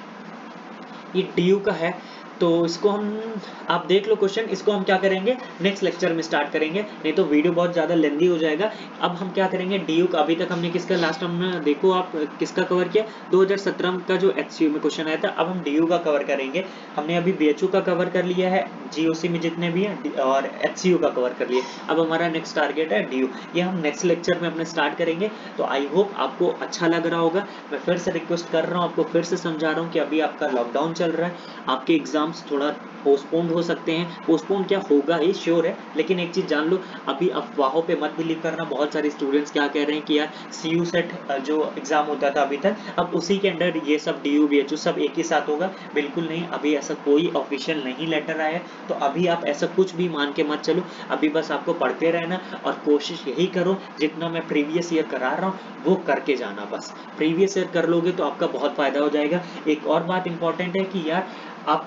ये DU का है, तो इसको हम आप देख लो क्वेश्चन, इसको हम क्या करेंगे नेक्स्ट लेक्चर में स्टार्ट करेंगे, नहीं तो वीडियो बहुत ज़्यादा लेंदी हो जाएगा। अब हम क्या करेंगे DU का, अभी तक हमने किसका लास्ट हमने देखो आप किसका कवर किया, 2017 का जो HCU में क्वेश्चन आया था, अब हम DU का कवर करेंगे। हमने अभी BHU का कवर कर लिया है, GOC में जितने भी हैं, और HCU का कवर कर लिए, अब हमारा नेक्स्ट टारगेट है DU, ये हम नेक्स्ट लेक्चर में अपने स्टार्ट करेंगे। तो आई होप आपको अच्छा लग रहा होगा। मैं फिर से रिक्वेस्ट कर रहा हूँ, आपको फिर से समझा रहा हूँ कि अभी आपका लॉकडाउन चल रहा है, आपके एग्जाम एग्जाम्स थोड़ा पोस्टपोन्ड हो सकते हैं, पोस्टपोन क्या होगा ही श्योर है, लेकिन एक चीज जान लो, अभी अफवाहों पे मत बिलीव करना। बहुत सारे स्टूडेंट्स क्या कह रहे हैं कि यार CU सेट जो एग्जाम होता था अभी तक, अब उसी के अंडर ये सब DU BHU सब एक ही साथ होगा। बिल्कुल नहीं, अभी ऐसा कोई ऑफिशियल नहीं लेटर आया है, तो अभी आप ऐसा कुछ भी मान के मत चलो। अभी बस आपको पढ़ते रहना और कोशिश यही करो जितना मैं प्रीवियस ईयर करा रहा हूँ वो करके जाना। बस प्रीवियस ईयर कर लोगे तो आपका बहुत फायदा हो जाएगा। एक और बात इंपॉर्टेंट है कि यार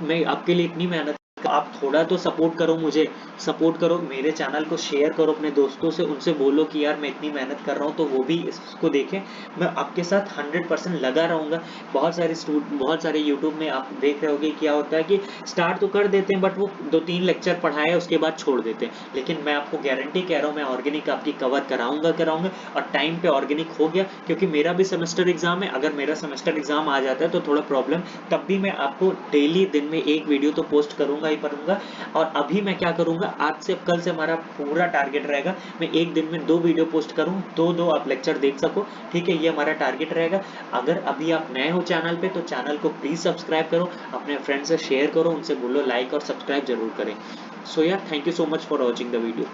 मैं आपके लिए इतनी मेहनत, आप थोड़ा तो सपोर्ट करो मुझे, सपोर्ट करो मेरे चैनल को, शेयर करो अपने दोस्तों से, उनसे बोलो कि यार मैं इतनी मेहनत कर रहा हूँ तो वो भी इसको देखें। मैं आपके साथ 100% लगा रहूँगा। बहुत सारे यूट्यूब में आप देख रहे होगे क्या होता है कि स्टार्ट तो कर देते हैं बट वो 2-3 लेक्चर पढ़ाए उसके बाद छोड़ देते हैं, लेकिन मैं आपको गारंटी कह रहा हूँ मैं ऑर्गेनिक आपकी कवर कराऊंगा। और टाइम पे ऑर्गेनिक हो गया, क्योंकि मेरा भी सेमेस्टर एग्जाम है। अगर मेरा सेमेस्टर एग्जाम आ जाता है तो थोड़ा प्रॉब्लम, तब भी मैं आपको डेली दिन में एक वीडियो तो पोस्ट करूंगा ही करूंगा। और अभी मैं क्या करूंगा, आज से कल से हमारा पूरा टारगेट रहेगा मैं एक दिन में 2 वीडियो पोस्ट करूं, दो आप लेक्चर देख सको। ठीक है, ये हमारा टारगेट रहेगा। अगर अभी आप नए हो चैनल पे तो चैनल को प्लीज सब्सक्राइब करो, अपने फ्रेंड से शेयर करो, उनसे बोलो लाइक और सब्सक्राइब जरूर करें। सो यार, thank you so much for watching the video.